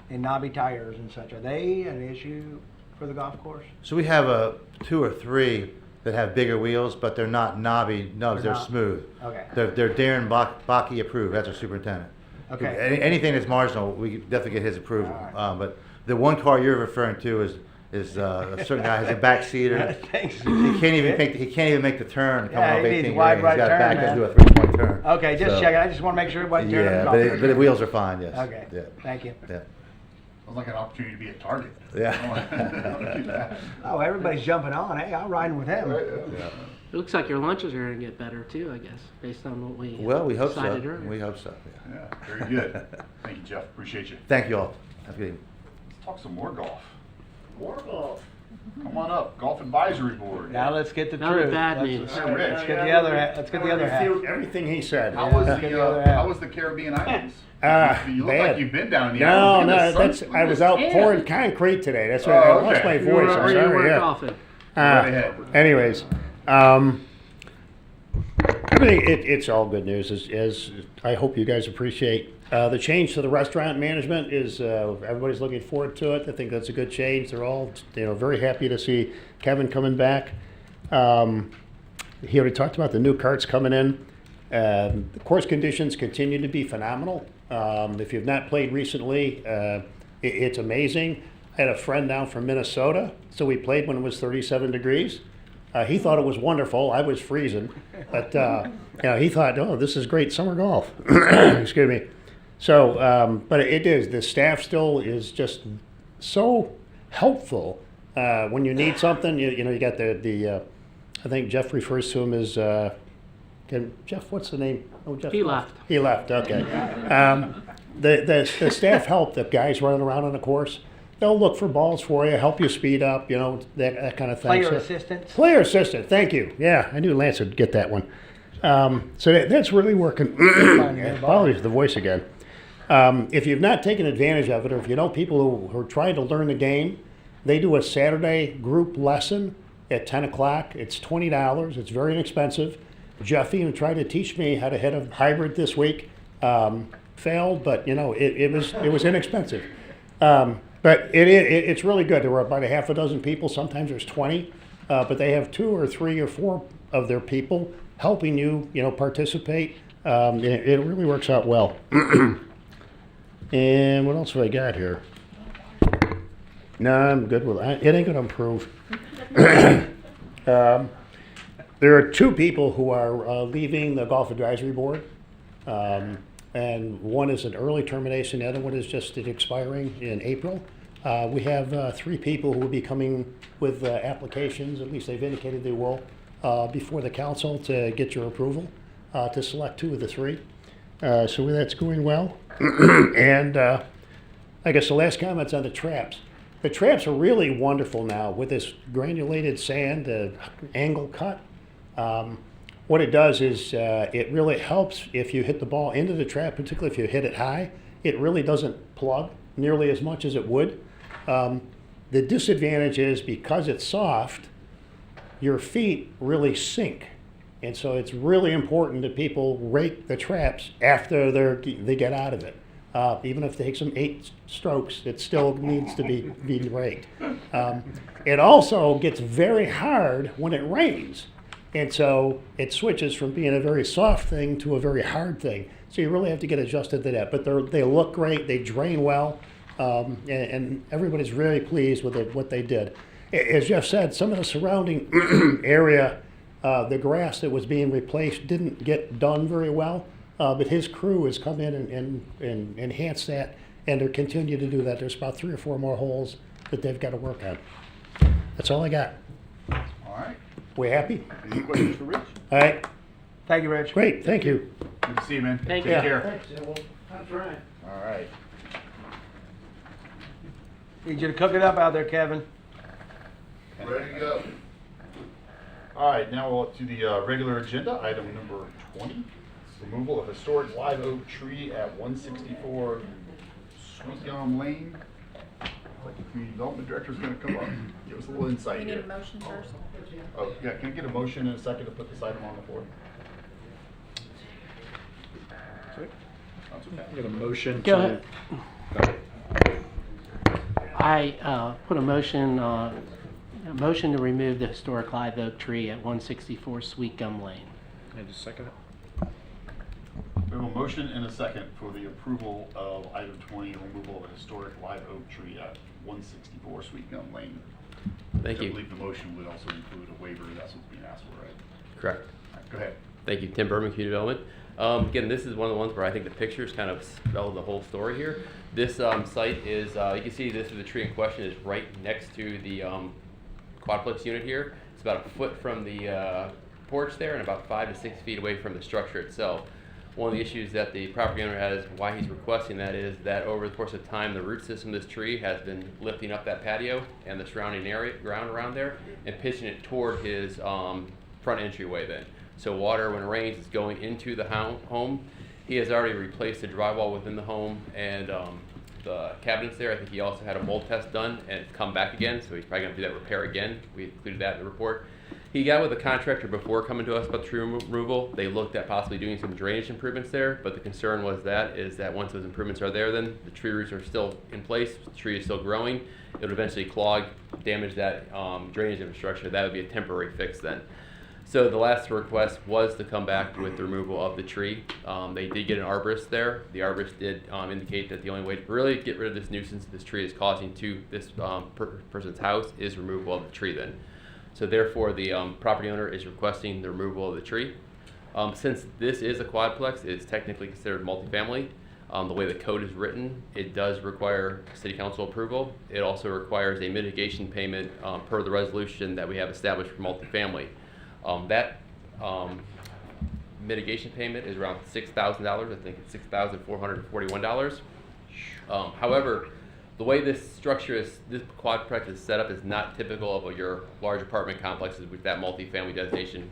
and knobby tires and such. Are they an issue for the golf course? So we have 2 or 3 that have bigger wheels, but they're not knobby nubs. They're not. smooth. Okay. They're Darren Bakke approved. That's our superintendent. Okay. Anything that's marginal, we definitely get his approval. All right. But the one car you're referring to is a certain guy has a back seater. Thanks. He can't even make the turn coming Yeah, off he needs 18 wide green. right He's got to turn, back man. and do a 3-point turn. Okay, just So, checking. I just want to make sure it wasn't turning Yeah, the golf but cart. the wheels are fine. Yes. Okay. Yeah. Thank you. Yeah. Sounds like an opportunity to be at Target. Yeah. I wanna do that. Oh, everybody's jumping on. Hey, I'm riding with him. Right, yeah. It looks like your lunches are going to get better too, I guess, based on what we Well, we hope so. decided earlier. We hope so. Yeah. Yeah, very good. Thank you, Jeff. Appreciate you. Thank you all. Have a good evening. Let's talk some more golf. More golf. Come on up, Golf Advisory Board. Now let's get the Now the truth. bad Let's- news. Let's get the other, let's get the other half. Everything he said. How was Get the other half. how was the Caribbean Islands? You look Bad. like you've been down in the No, islands. no, Look at the that's, sun- I was out pouring concrete today. That's why Oh, I lost okay. my You were, voice. I'm or you sorry. were Yeah. golfing. Right ahead. Anyways, everything, it's all good news, as I hope you guys appreciate. The change to the restaurant management is, everybody's looking forward to it. I think that's a good change. They're all, very happy to see Kevin coming back. He already talked about the new carts coming in. The course conditions continue to be phenomenal. If you've not played recently, it's amazing. I had a friend down from Minnesota, so we played when it was 37 degrees. He thought it was wonderful. I was freezing, but he thought, "Oh, this is great summer golf." Excuse me. So, but it is. The staff still is just so helpful when you need something. You got the. I think Jeff refers to him as. Jeff, what's the name? Oh, Jeff He left. He left. Okay. The staff help the guys running around on the course. They'll look for balls for you, help you speed up, that kind of thing. Player So- assistance. Player assistant, thank you. Yeah, I knew Lance would get that one. So that's really working. Apologies, the voice again. If you've not taken advantage of it, or if you know people who are trying to learn the game, they do a Saturday group lesson at 10 o'clock. It's $20. It's very inexpensive. Jeff even tried to teach me how to hit a hybrid this week. Failed, but it was inexpensive. But it's really good. There were about a half a dozen people. Sometimes there's 20, but they have 2 or 3 or 4 of their people helping you, participate. It really works out well. And what else have I got here? No, I'm good with it. It ain't gonna improve. There are 2 people who are leaving the Golf Advisory Board. And one is an early termination, the other one is just expiring in April. We have 3 people who will be coming with applications, at least they've indicated they will, before the council to get your approval to select 2 of the 3. So that's going well. And I guess the last comment's on the traps. The traps are really wonderful now with this granulated sand, angle cut. What it does is it really helps if you hit the ball into the trap, particularly if you hit it high. It really doesn't plug nearly as much as it would. The disadvantage is because it's soft, your feet really sink. And so it's really important that people rake the traps after they get out of it. Even if they take some 8 strokes, it still needs to be raked. It also gets very hard when it rains. And so it switches from being a very soft thing to a very hard thing. So you really have to get adjusted to that. But they look great, they drain well, and everybody's really pleased with what they did. As Jeff said, some of the surrounding area, the grass that was being replaced didn't get done very well, but his crew has come in and enhanced that, and they're continuing to do that. There's about 3 or 4 more holes that they've got to work on. That's all I got. All right. We happy? Any questions for Rich? All right, Thank you, Rich. great, thank you. Good to see you, man. Thank Take you. care. That's right. All right. Need you to cook it up out there, Kevin. Ready to go. All right, now we'll up to the regular agenda, item number 20. Removal of historic live oak tree at 164 Sweet Gum Lane. Like the community development director's gonna come up, give us a little insight We need here. a motion first. Oh, yeah, can I get a motion in a second to put this item on the floor? That's okay. Get a motion Go to. ahead. I put a motion to remove the historic live oak tree at 164 Sweet Gum Lane. I just second it. We have a motion and a second for the approval of item 20, removal of a historic live oak tree at 164 Sweet Gum Lane. Thank I you. believe the motion would also include a waiver, that's what's being asked for, right? Correct. All right, go ahead. Thank you, Tim Berman, Community Development. Again, this is one of the ones where I think the pictures kind of spell the whole story here. This site is, you can see this is the tree in question is right next to the quadplex unit here. It's about a foot from the porch there and about 5 to 6 feet away from the structure itself. One of the issues that the property owner has, why he's requesting that, is that over the course of time, the root system of this tree has been lifting up that patio and the surrounding area, ground around there, and pitching it toward his front entryway then. So water, when it rains, is going into the home. He has already replaced the drywall within the home and the cabinets there. I think he also had a mold test done and it's come back again, so he's probably going to do that repair again. We included that in the report. He got with a contractor before coming to us about the tree removal. They looked at possibly doing some drainage improvements there, but the concern was that once those improvements are there, then the tree roots are still in place, the tree is still growing, it would eventually clog, damage that drainage infrastructure. That would be a temporary fix then. So the last request was to come back with the removal of the tree. They did get an arborist there. The arborist did indicate that the only way to really get rid of this nuisance this tree is causing to this person's house is removal of the tree then. So therefore, the property owner is requesting the removal of the tree. Since this is a quadplex, it is technically considered multifamily. The way the code is written, it does require city council approval. It also requires a mitigation payment per the resolution that we have established for multifamily. That mitigation payment is around $6,000. I think it's $6,441. However, the way this structure is, this quadplex is set up is not typical of your large apartment complexes with that multifamily designation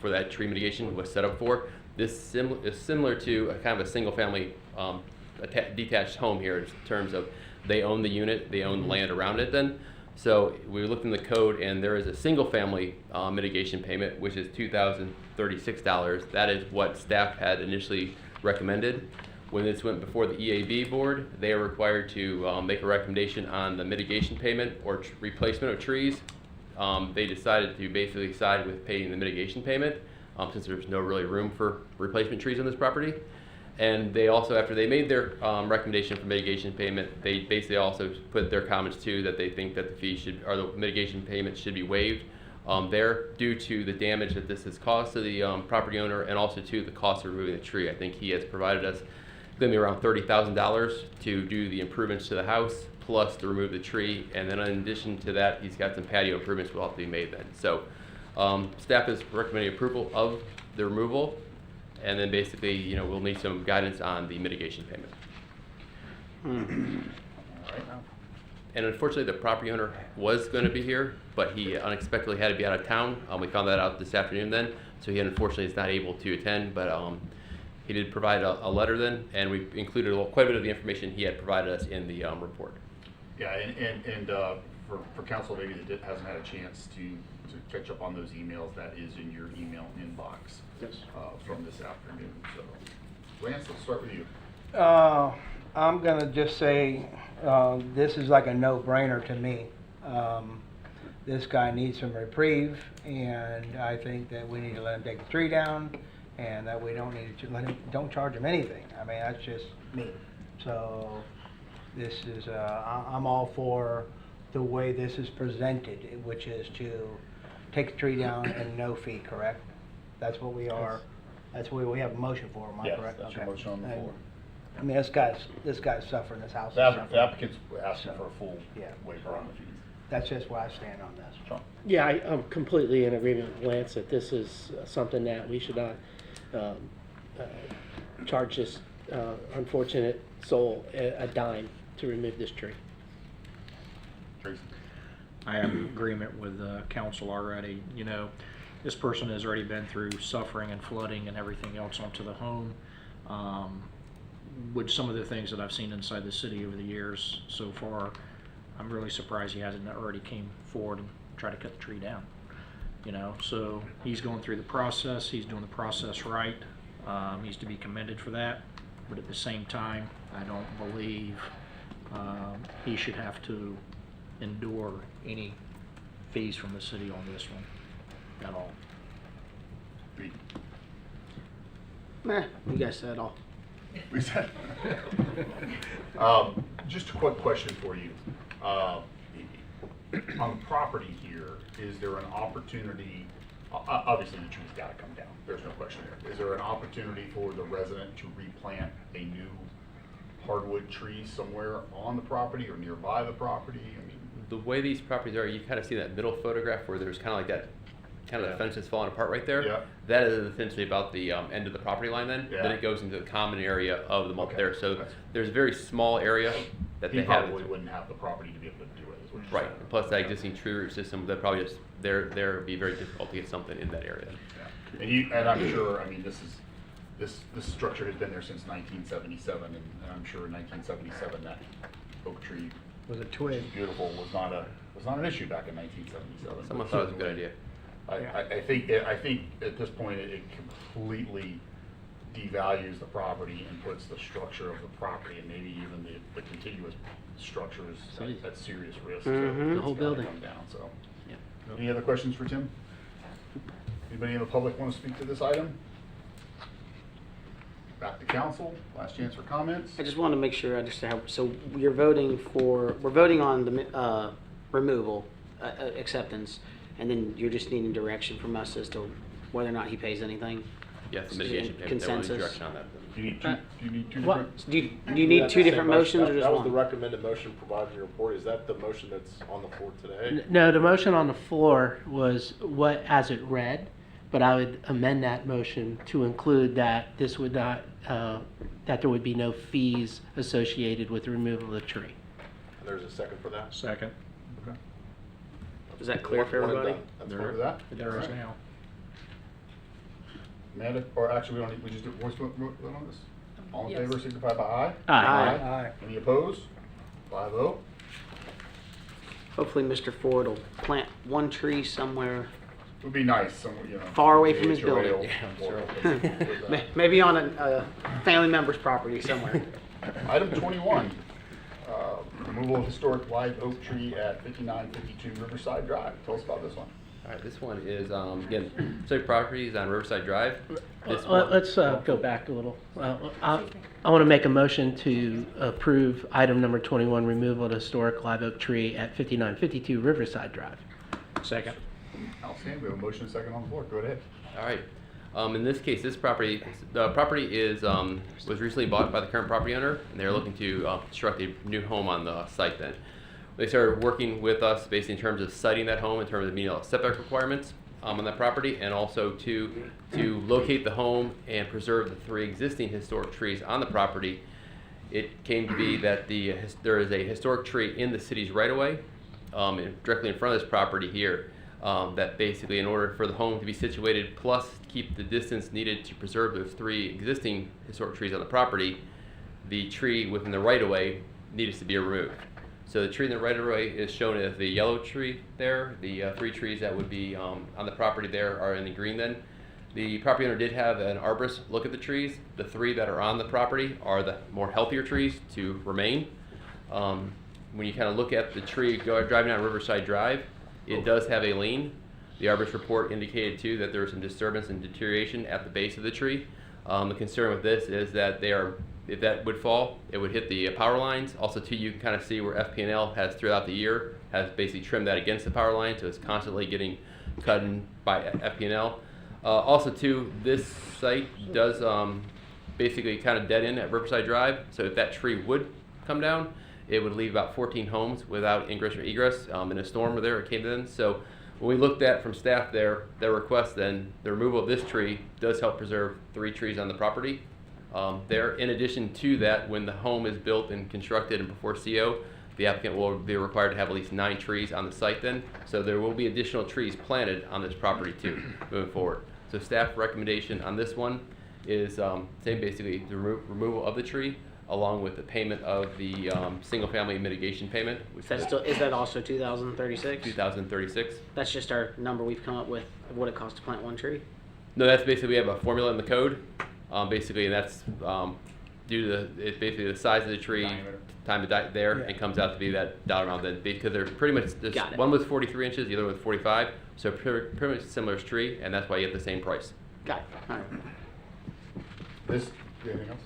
for that tree mitigation was set up for. This is similar to a kind of a single family detached home here in terms of they own the unit, they own the land around it then. So we looked in the code and there is a single family mitigation payment which is $2,036. That is what staff had initially recommended. When this went before the EAB board, they are required to make a recommendation on the mitigation payment or replacement of trees. They decided to basically side with paying the mitigation payment since there's no really room for replacement trees on this property. And they also, after they made their recommendation for mitigation payment, they basically also put their comments too that they think that the fee should, or the mitigation payment should be waived there due to the damage that this has caused to the property owner and also to the cost of removing the tree. I think he has provided us going to be around $30,000 to do the improvements to the house, plus to remove the tree, and then in addition to that, he's got some patio improvements will have to be made then. So staff is recommending approval of the removal, and then basically, we'll need some guidance on the mitigation payment. And unfortunately, the property owner was going to be here, but he unexpectedly had to be out of town. We found that out this afternoon then, so he unfortunately is not able to attend, but he did provide a letter then, and we included quite a bit of the information he had provided us in the report. Yeah, and for council maybe that hasn't had a chance to catch up on those emails, that is in your email inbox from this afternoon. So, Lance, let's start with you. I'm gonna just say, this is like a no-brainer to me. This guy needs some reprieve, and I think that we need to let him take the tree down, and that we don't need to don't charge him anything. I mean, that's just me. So this is, I'm all for the way this is presented, which is to take the tree down and no fee, correct? That's what we are, that's what we have a motion for, am I correct? Yes, that's your motion on the floor. I mean, this guy's suffering, this house is The suffering. applicant's asking for a full waiver on the fees. That's just where I stand on this. Yeah, I'm completely in agreement with Lance that this is something that we should not charge this unfortunate soul a dime to remove this tree. Tracy? I am in agreement with council already. This person has already been through suffering and flooding and everything else onto the home. With some of the things that I've seen inside the city over the years so far, I'm really surprised he hasn't already came forward and tried to cut the tree down. So he's going through the process. He's doing the process right. He's to be commended for that. But at the same time, I don't believe he should have to endure any fees from the city on this one at all. Meh, you guys said it all. We said. Just a quick question for you. On the property here, is there an opportunity, obviously the tree's got to come down, there's no question there. Is there an opportunity for the resident to replant a new hardwood tree somewhere on the property or nearby the property? I mean, The way these properties are, you kind of see that middle photograph where there's kind of like that kind of the fence is falling apart right there. Yeah. That is essentially about the end of the property line then. Yeah. Then it goes into the common area of the Okay. there. So That's- there's a very small area that He they have. probably wouldn't have the property to be able to do it, is what you're Right. saying. Plus that existing tree root system, that probably just, there would be very difficult to get something in that area. Yeah. And I'm sure, I mean, this structure has been there since 1977, and I'm sure in 1977 that oak tree, Was a twig. beautiful, was not an issue back in 1977. Someone thought it was a good idea. I think at this point it completely devalues the property and puts the structure of the property and maybe even the contiguous structures at serious risk. So Mhm. it's whole gotta building. come down, so. Yep. Any other questions for Tim? Anybody in the public want to speak to this item? Back to council, last chance for comments. I just want to make sure I understand. So we're voting on the removal, acceptance, and then you're just needing direction from us as to whether or not he pays anything? Yes, the mitigation payment, they want any Consensus? direction on that. Do you need two What? different? Do you need two different motions or just That was the one? recommended motion provided in your report. Is that the motion that's on the floor today? No, the motion on the floor was what, as it read, but I would amend that motion to include that this would not, that there would be no fees associated with the removal of the tree. And there's a second for that? Second. Okay. Is that clear for One and everybody? done. That's Clear with fine. that? There is Alright. now. Amanda, or actually, we don't need, we just do voice vote on this? All in Yes. favor, signify by aye. Aye. Aye. Any opposed? 5-0. Hopefully, Mr. Ford will plant one tree somewhere, Would be nice, somewhere, you know. Far away from his HOA building. will- Yeah, will- sure. will- maybe on a family member's property somewhere. Item 21, removal of historic live oak tree at 5952 Riverside Drive. Tell us about this one. All right, this one is, again, Civic Properties on Riverside Drive. This one- Let's go back a little. I want to make a motion to approve item number 21, removal of the historic live oak tree at 5952 Riverside Drive. Second. Outstanding. We have a motion and a second on the floor. Go ahead. All right. In this case, the property was recently bought by the current property owner, and they're looking to construct a new home on the site then. They started working with us basically in terms of siting that home, in terms of meeting all the setback requirements on that property, and also to locate the home and preserve the 3 existing historic trees on the property. It came to be that there is a historic tree in the city's right-of-way, directly in front of this property here. That basically, in order for the home to be situated, plus keep the distance needed to preserve those 3 existing historic trees on the property, the tree within the right-of-way needed to be removed. So the tree in the right-of-way is shown as the yellow tree there. The 3 trees that would be on the property there are in the green then. The property owner did have an arborist look at the trees. The 3 that are on the property are the more healthier trees to remain. When you kind of look at the tree driving down Riverside Drive, it does have a lean. The arborist report indicated too that there was some disturbance and deterioration at the base of the tree. The concern with this is that if that would fall, it would hit the power lines. Also too, you can kind of see where FP&L has throughout the year has basically trimmed that against the power line, so it's constantly getting cut in by FP&L. Also too, this site does basically kind of dead end at Riverside Drive, so if that tree would come down, it would leave about 14 homes without ingress or egress. In a storm there, it came in. So when we looked at from staff their request, then the removal of this tree does help preserve 3 trees on the property. There, in addition to that, when the home is built and constructed and before CO, the applicant will be required to have at least 9 trees on the site then. So there will be additional trees planted on this property too, moving forward. So staff recommendation on this one is same basically, the removal of the tree along with the payment of the single-family mitigation payment, which Is that also 2036? 2036. That's just our number we've come up with of what it costs to plant one tree? No, that's basically, we have a formula in the code, basically, and that's due to it's basically the size of the tree, Diameter. time to die there, it comes out to be that dollar amount then, because they're pretty much, Got it. one was 43 inches, the other was 45, so pretty much similar tree, and that's why you get the same price. Got it. All right. Anything else?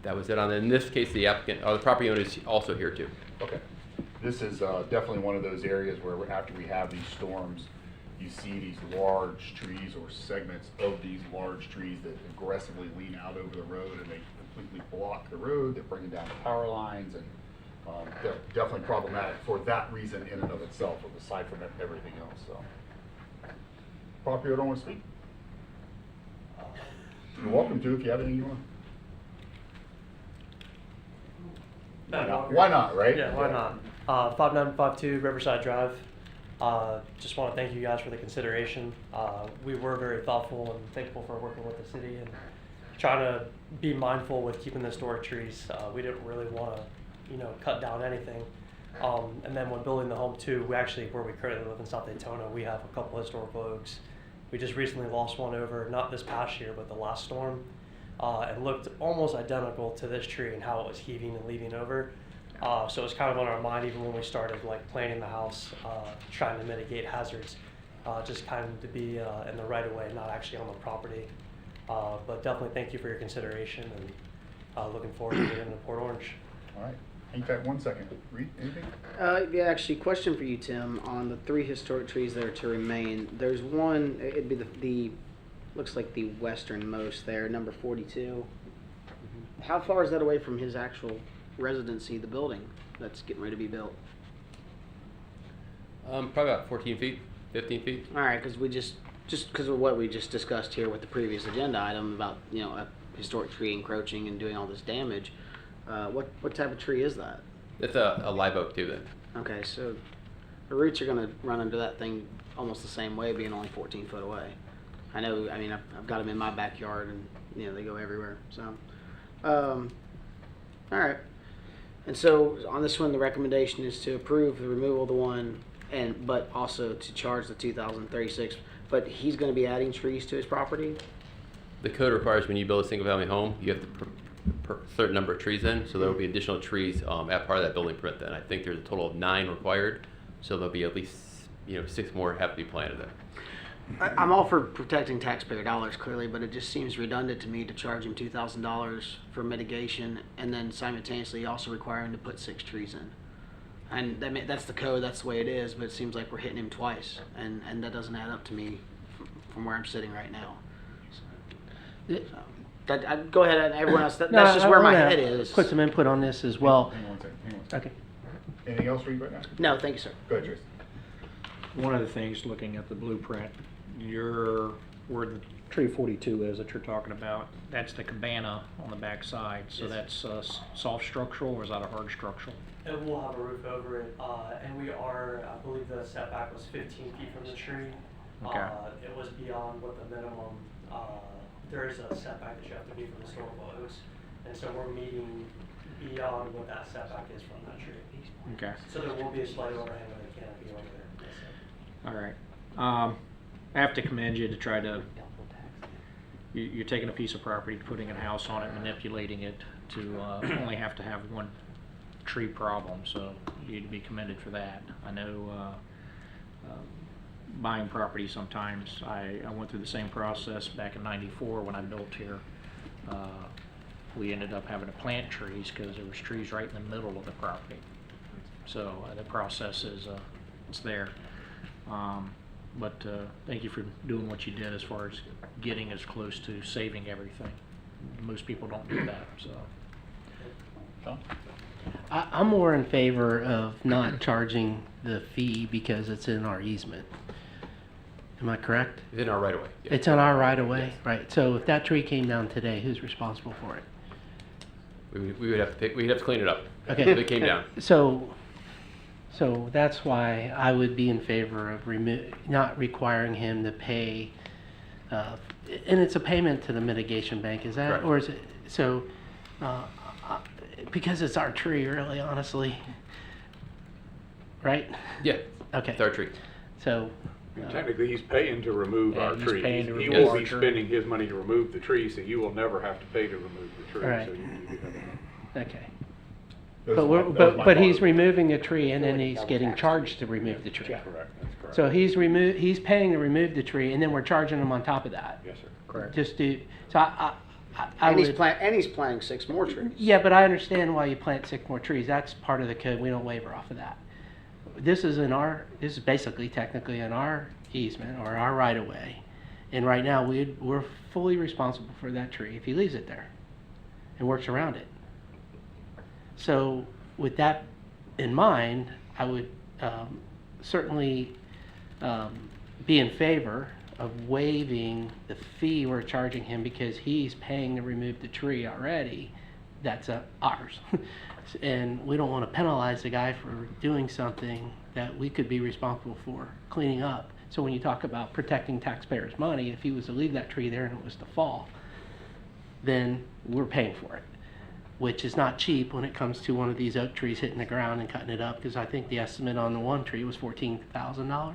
That was it on, in this case, the applicant, the property owner is also here too. Okay. This is definitely one of those areas where after we have these storms, you see these large trees or segments of these large trees that aggressively lean out over the road and they completely block the road. They're bringing down the power lines and they're definitely problematic for that reason in and of itself, aside from everything else. So, property owner want to speak? You're welcome to if you have anything you want. Why not, right? Yeah, why not? 5952 Riverside Drive. Just want to thank you guys for the consideration. We were very thoughtful and thankful for working with the city and trying to be mindful with keeping the historic trees. We didn't really want to, cut down anything. And then when building the home too, we actually, where we currently live in South Daytona, we have a couple historical oaks. We just recently lost one over, not this past year, but the last storm. It looked almost identical to this tree and how it was heaving and leaving over. So it was kind of on our mind even when we started planning the house, trying to mitigate hazards, just kind of to be in the right of way, not actually on the property. But definitely thank you for your consideration and looking forward to getting into Port Orange. All right. Hang tight 1 second. Reed, anything? Yeah, actually, question for you, Tim, on the 3 historic trees that are to remain. There's one, it'd be the looks like the westernmost there, number 42. How far is that away from his actual residency, the building that's getting ready to be built? Probably about 14 feet, 15 feet. All right, because we just because of what we just discussed here with the previous agenda item about a historic tree encroaching and doing all this damage. What type of tree is that? It's a live oak too then. Okay, so the roots are going to run into that thing almost the same way, being only 14 foot away. I know. I mean, I've got them in my backyard, and they go everywhere. So, all right. And so on this one, the recommendation is to approve the removal of the one, but also to charge the $2,036. But he's going to be adding trees to his property. The code requires when you build a single-family home, you have to put a certain number of trees in, so there will be additional trees at part of that building permit. Then I think there's a total of 9 required, so there'll be at least 6 more have to be planted there. I'm all for protecting taxpayer dollars, clearly, but it just seems redundant to me to charge him $2,000 for mitigation and then simultaneously also require him to put 6 trees in. And that's the code, that's the way it is, but it seems like we're hitting him twice, and that doesn't add up to me from where I'm sitting right now. Go ahead, and everyone else. That's just where my head is. Put some input on this as well. Hang on 1 second. Hang on 1 second. Okay. Anything else, Reed, right now? No, thank you, sir. Go ahead, Trace. One of the things, looking at the blueprint, where the tree 42 is that you're talking about, that's the cabana on the back side. So that's soft structural, or is that a hard structural? And we'll have a roof over it, and we are, I believe the setback was 15 feet from the tree. Okay. It was beyond what the minimum, there is a setback that you have to be from historical oaks, and so we're meeting beyond what that setback is from that tree. Okay. So there will be a slight overhang of the canopy over there. Yes, sir. All right. I have to commend you to try to, you're taking a piece of property, putting a house on it, manipulating it to only have to have 1 tree problem, so you need to be commended for that. I know buying property sometimes, I went through the same process back in '94 when I built here. We ended up having to plant trees because there was trees right in the middle of the property. So the process is, it's there. But thank you for doing what you did as far as getting as close to saving everything. Most people don't do that, so. Sean? I'm more in favor of not charging the fee because it's in our easement. Am I correct? It's in our right of way. Yeah. It's on our right of way, right? So if that tree came down today, who's responsible for it? We would have to we'd have to clean it up. Okay. If it came down. So that's why I would be in favor of not requiring him to pay, and it's a payment to the mitigation bank, is that? Correct. Or is it, so, because it's our tree, really, honestly, right? Yeah. Okay. It's our tree. So. Technically, he's paying to remove our he's tree. paying to He remove will our be tree. spending his money to remove the tree, so you will never have to pay to remove the tree. Right. So you need to have that. Okay. That But was my but he's fault. removing a tree and then he's getting charged to remove the tree. Correct, that's correct. So he's paying to remove the tree and then we're charging him on top of that. Yes, sir. Correct. Just to, so I And he's would, planting 6 more trees. yeah, but I understand why you plant 6 more trees. That's part of the code. We don't waiver off of that. This is basically technically in our easement or our right of way. And right now we're fully responsible for that tree if he leaves it there and works around it. So with that in mind, I would certainly be in favor of waiving the fee we're charging him because he's paying to remove the tree already, that's ours. And we don't want to penalize the guy for doing something that we could be responsible for cleaning up. So when you talk about protecting taxpayers' money, if he was to leave that tree there and it was to fall, then we're paying for it, which is not cheap when it comes to one of these oak trees hitting the ground and cutting it up, because I think the estimate on the one tree was $14,000 or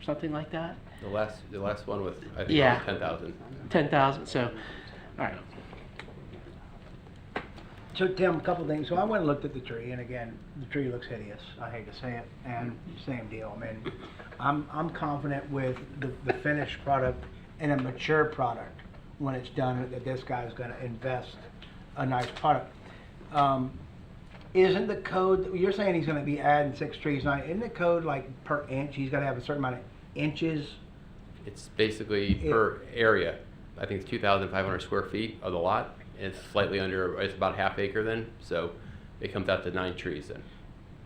something like that. The last one was, I think, Yeah. around 10,000. 10,000, so, all right. So Tim, a couple things. So I went and looked at the tree, and again, the tree looks hideous. I hate to say it, and same deal. I mean, I'm confident with the finished product and a mature product when it's done that this guy's going to invest a nice product. Isn't the code? You're saying he's going to be adding 6 trees now? Isn't the code like per inch? He's got to have a certain amount of inches. It's basically per area. I think it's 2,500 square feet of the lot. It's slightly under, it's about half acre then, so it comes out to 9 trees then.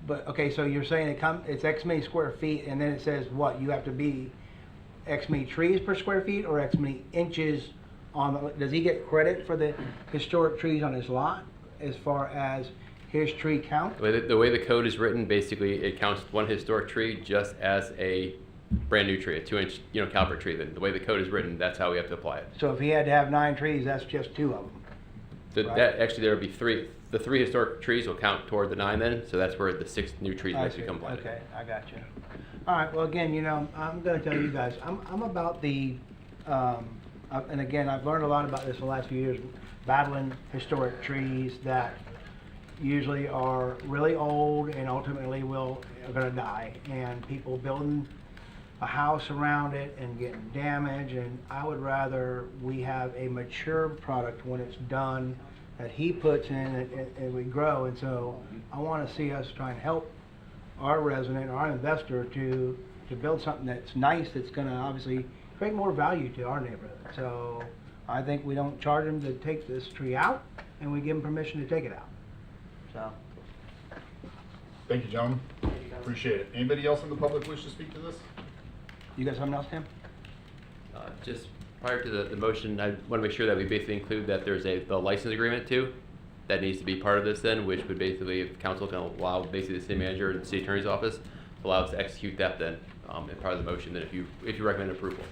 But okay, so you're saying it's X many square feet, and then it says what? You have to be X many trees per square feet, or X many inches on the? Does he get credit for the historic trees on his lot as far as his tree count? The way the code is written, basically it counts one historic tree just as a brand new tree, a 2-inch caliber tree. Then the way the code is written, that's how we have to apply it. So if he had to have 9 trees, that's just 2 of them. Right. That actually there would be 3. The 3 historic trees will count toward the 9 then, so that's where the 6 new trees I may see. become planted. Okay, I got you. All right. Well, again, I'm going to tell you guys, I'm about the, and again, I've learned a lot about this in the last few years, battling historic trees that usually are really old and ultimately are going to die, and people building a house around it and getting damaged. And I would rather we have a mature product when it's done that he puts in and we grow. And so I want to see us try and help our resident, our investor, to build something that's nice, that's going to obviously create more value to our neighborhood. So I think we don't charge him to take this tree out, and we give him permission to take it out. So. Thank you, gentlemen. Appreciate it. Anybody else in the public wish to speak to this? You got something else, Tim? Just prior to the motion, I want to make sure that we basically include that there's the license agreement too. That needs to be part of this then, which would basically, if council can allow basically the city manager and the city attorney's office, allow us to execute that then, as part of the motion, then if you recommend approval.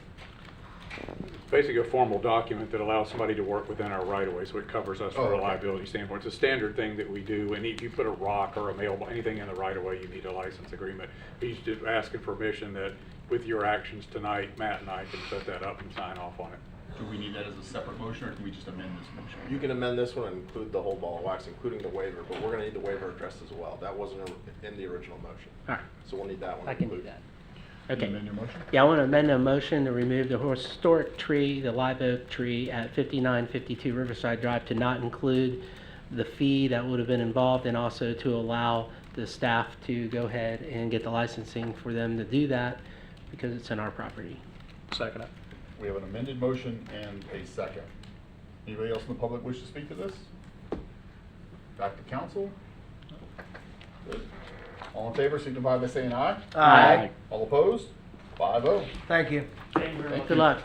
It's basically a formal document that allows somebody to work within our right-of-way, so it covers us from a liability standpoint. It's a standard thing that we do, and if you put a rock or a mailbox, anything in the right-of-way, you need a license agreement. He's just asking permission that with your actions tonight, Matt and I can set that up and sign off on it. Do we need that as a separate motion, or can we just amend this motion? You can amend this one and include the whole ball of wax, including the waiver, but we're gonna need the waiver addressed as well. That wasn't in the original motion. All right. So we'll need that one I can do included. that. Okay. Amend your motion? Yeah, I want to amend the motion to remove the historic tree, the live oak tree at 5952 Riverside Drive, to not include the fee that would have been involved, and also to allow the staff to go ahead and get the licensing for them to do that because it's in our property. Second it. We have an amended motion and a second. Anybody else in the public wish to speak to this? Back to council? Good. All in favor, signify by saying aye. Aye. All opposed? 5-0. Thank you. Good luck.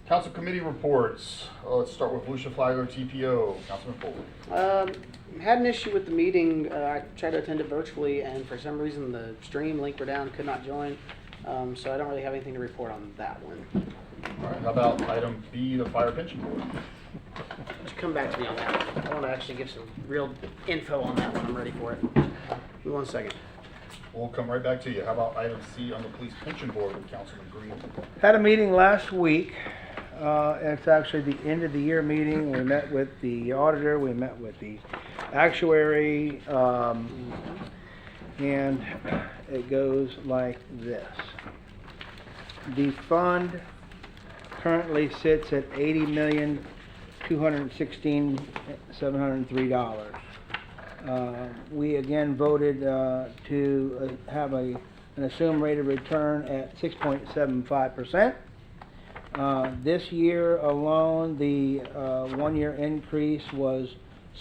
Council committee reports. Let's start with Lucia Flagler, TPO. Councilman Foley. Had an issue with the meeting. I tried to attend it virtually, and for some reason the stream link were down, could not join. So I don't really have anything to report on that one. All right, how about item B, the fire pension board? Just come back to me on that one. I want to actually give some real info on that one. I'm ready for it. Give me 1 second. We'll come right back to you. How about item C on the police pension board with Councilman Green? Had a meeting last week. It's actually the end of the year meeting. We met with the auditor, we met with the actuary, and it goes like this. The fund currently sits at $80,216,703. We again voted to have an assumed rate of return at 6.75%. This year alone, the 1-year increase was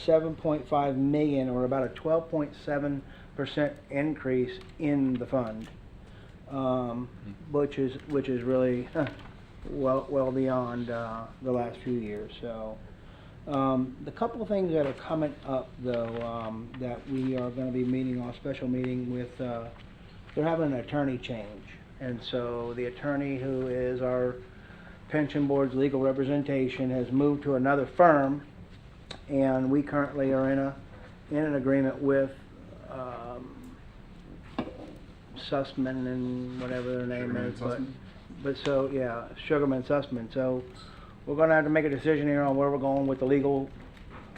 $7.5 million, or about a 12.7% increase in the fund. which is really well beyond the last few years. So the couple of things that are coming up though, that we are going to be meeting on a special meeting with, they're having an attorney change, and so the attorney who is our pension board's legal representation has moved to another firm, and we currently are in an agreement with Sussman and whatever their name Sugarman is, and but so yeah, Sugarman Sussman. So we're going to have to make a decision here on where we're going with the legal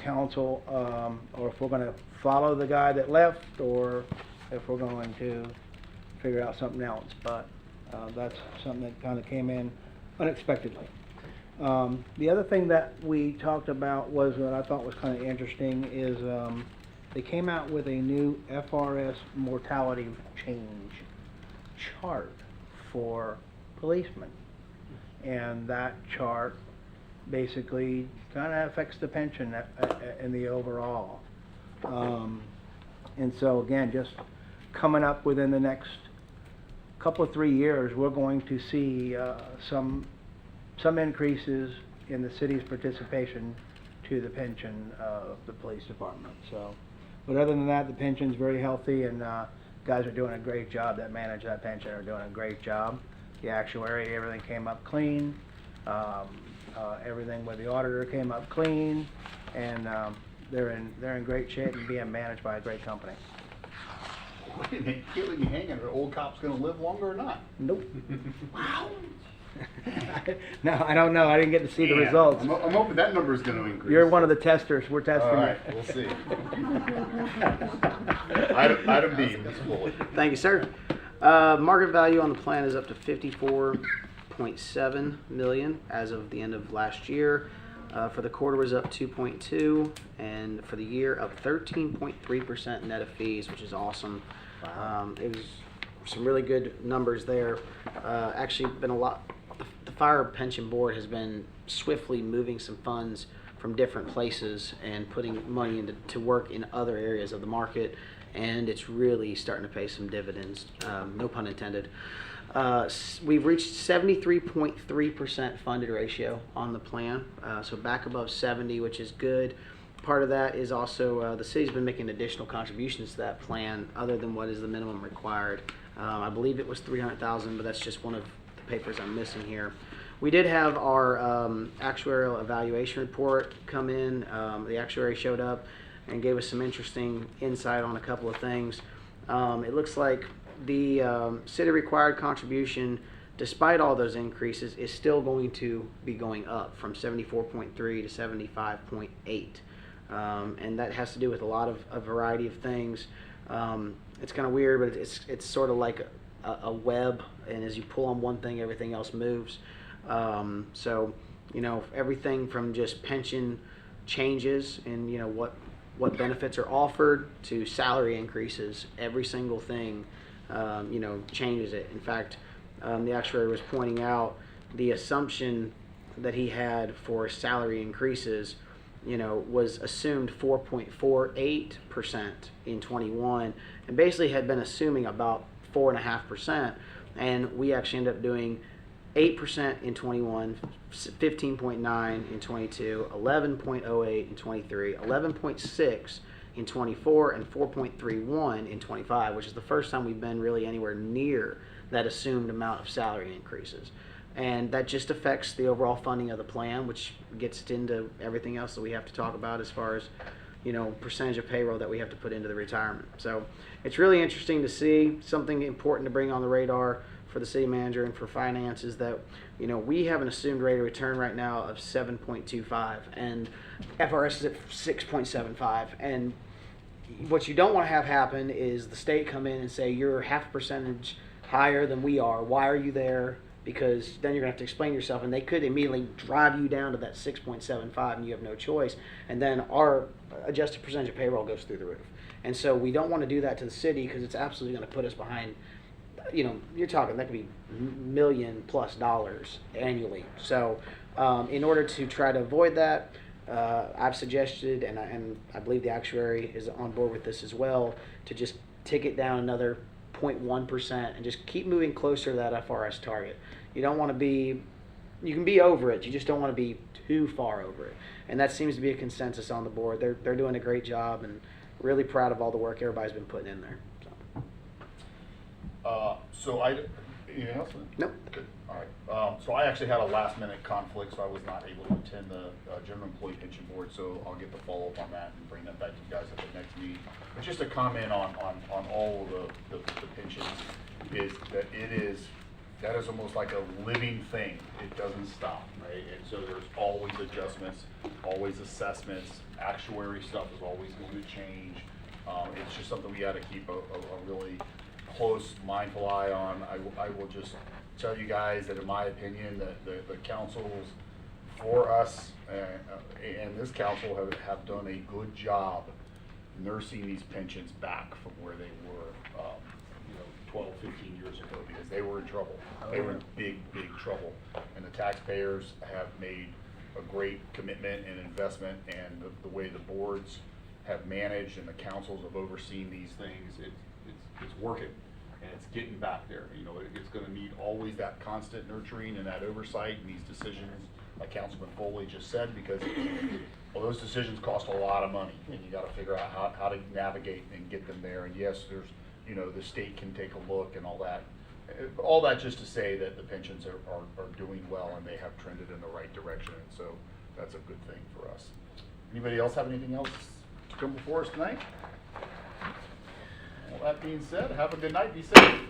counsel, or if we're going to follow the guy that left, or if we're going to figure out something else. But that's something that kind of came in unexpectedly. The other thing that we talked about was what I thought was kind of interesting is they came out with a new FRS mortality change chart for policemen, and that chart basically kind of affects the pension in the overall. And so again, just coming up within the next couple of 3 years, we're going to see some increases in the city's participation to the pension of the police department. So, but other than that, the pension's very healthy, and guys are doing a great job that manage that pension are doing a great job. The actuary, everything came up clean. Everything with the auditor came up clean, and they're in great shape and being managed by a great company. Wait a minute, you can't leave me hanging. Are old cops gonna live longer or not? Nope. Wow. No, I don't know. I didn't get to see the results. I'm hoping that number is gonna increase. You're one of the testers. We're testing All you. right, we'll see. Item B, Ms. Foley. Thank you, sir. Market value on the plan is up to 54.7 million as of the end of last year. For the quarter was up 2.2, and for the year up 13.3% net of fees, which is awesome. It was some really good numbers there. Actually, been a lot. The Fire Pension Board has been swiftly moving some funds from different places and putting money to work in other areas of the market, and it's really starting to pay some dividends. No pun intended. We've reached 73.3% funded ratio on the plan, so back above 70, which is good. Part of that is also the city's been making additional contributions to that plan other than what is the minimum required. I believe it was $300,000, but that's just one of the papers I'm missing here. We did have our actuarial evaluation report come in. The actuary showed up and gave us some interesting insight on a couple of things. It looks like the city required contribution, despite all those increases, is still going to be going up from 74.3 to 75.8. And that has to do with a variety of things. It's kind of weird, but it's sort of like a web, and as you pull on one thing, everything else moves. So, you know, everything from just pension changes and, you know, what benefits are offered to salary increases, every single thing, you know, changes it. In fact, the actuary was pointing out the assumption that he had for salary increases, you know, was assumed 4.48% in 21, and basically had been assuming about 4.5%, and we actually ended up doing 8% in 21, 15.9 in 22, 11.08 in 23, 11.6 in 24, and 4.31 in 25, which is the first time we've been really anywhere near that assumed amount of salary increases. And that just affects the overall funding of the plan, which gets into everything else that we have to talk about as far as, you know, percentage of payroll that we have to put into the retirement. So it's really interesting to see. Something important to bring on the radar for the city manager and for finance is that, you know, we have an assumed rate of return right now of 7.25, and FRS is at 6.75. And what you don't want to have happen is the state come in and say, you're half a percentage higher than we are. Why are you there? Because then you're going to have to explain yourself, and they could immediately drive you down to that 6.75, and you have no choice. And then our adjusted percentage of payroll goes through the roof. And so we don't want to do that to the city, because it's absolutely going to put us behind. You know, you're talking, that could be $1 million+ annually. So in order to try to avoid that, I've suggested, and I believe the actuary is on board with this as well, to just tick it down another 0.1% and just keep moving closer to that FRS target. You don't want to be, you can be over it, you just don't want to be too far over it. And that seems to be a consensus on the board. They're doing a great job, and really proud of all the work everybody's been putting in there. Anything else? Nope. Good. All right. So I actually had a last minute conflict, so I was not able to attend the General Employee Pension Board, so I'll get the follow up on that and bring that back to you guys at the next meeting. But just a comment on all of the pensions is that that is almost like a living thing. It doesn't stop, right? And so there's always adjustments, always assessments. Actuary stuff is always going to change. It's just something we got to keep a really close, mindful eye on. I will just tell you guys that in my opinion, the councils for us and this council have done a good job nursing these pensions back from where they were 12, 15 years ago, because they were in trouble. They were in big trouble. And the taxpayers have made a great commitment and investment, and the way the boards have managed and the councils have overseen these things, it's working. And it's getting back there. It's going to need always that constant nurturing and that oversight and these decisions, like Councilman Foley just said, because those decisions cost a lot of money, and you got to figure out how to navigate and get them there. And yes, there's, the state can take a look and all that. All that just to say that the pensions are doing well, and they have trended in the right direction. And so that's a good thing for us. Anybody else have anything else to come before us tonight? Well, that being said, have a good night. Be safe.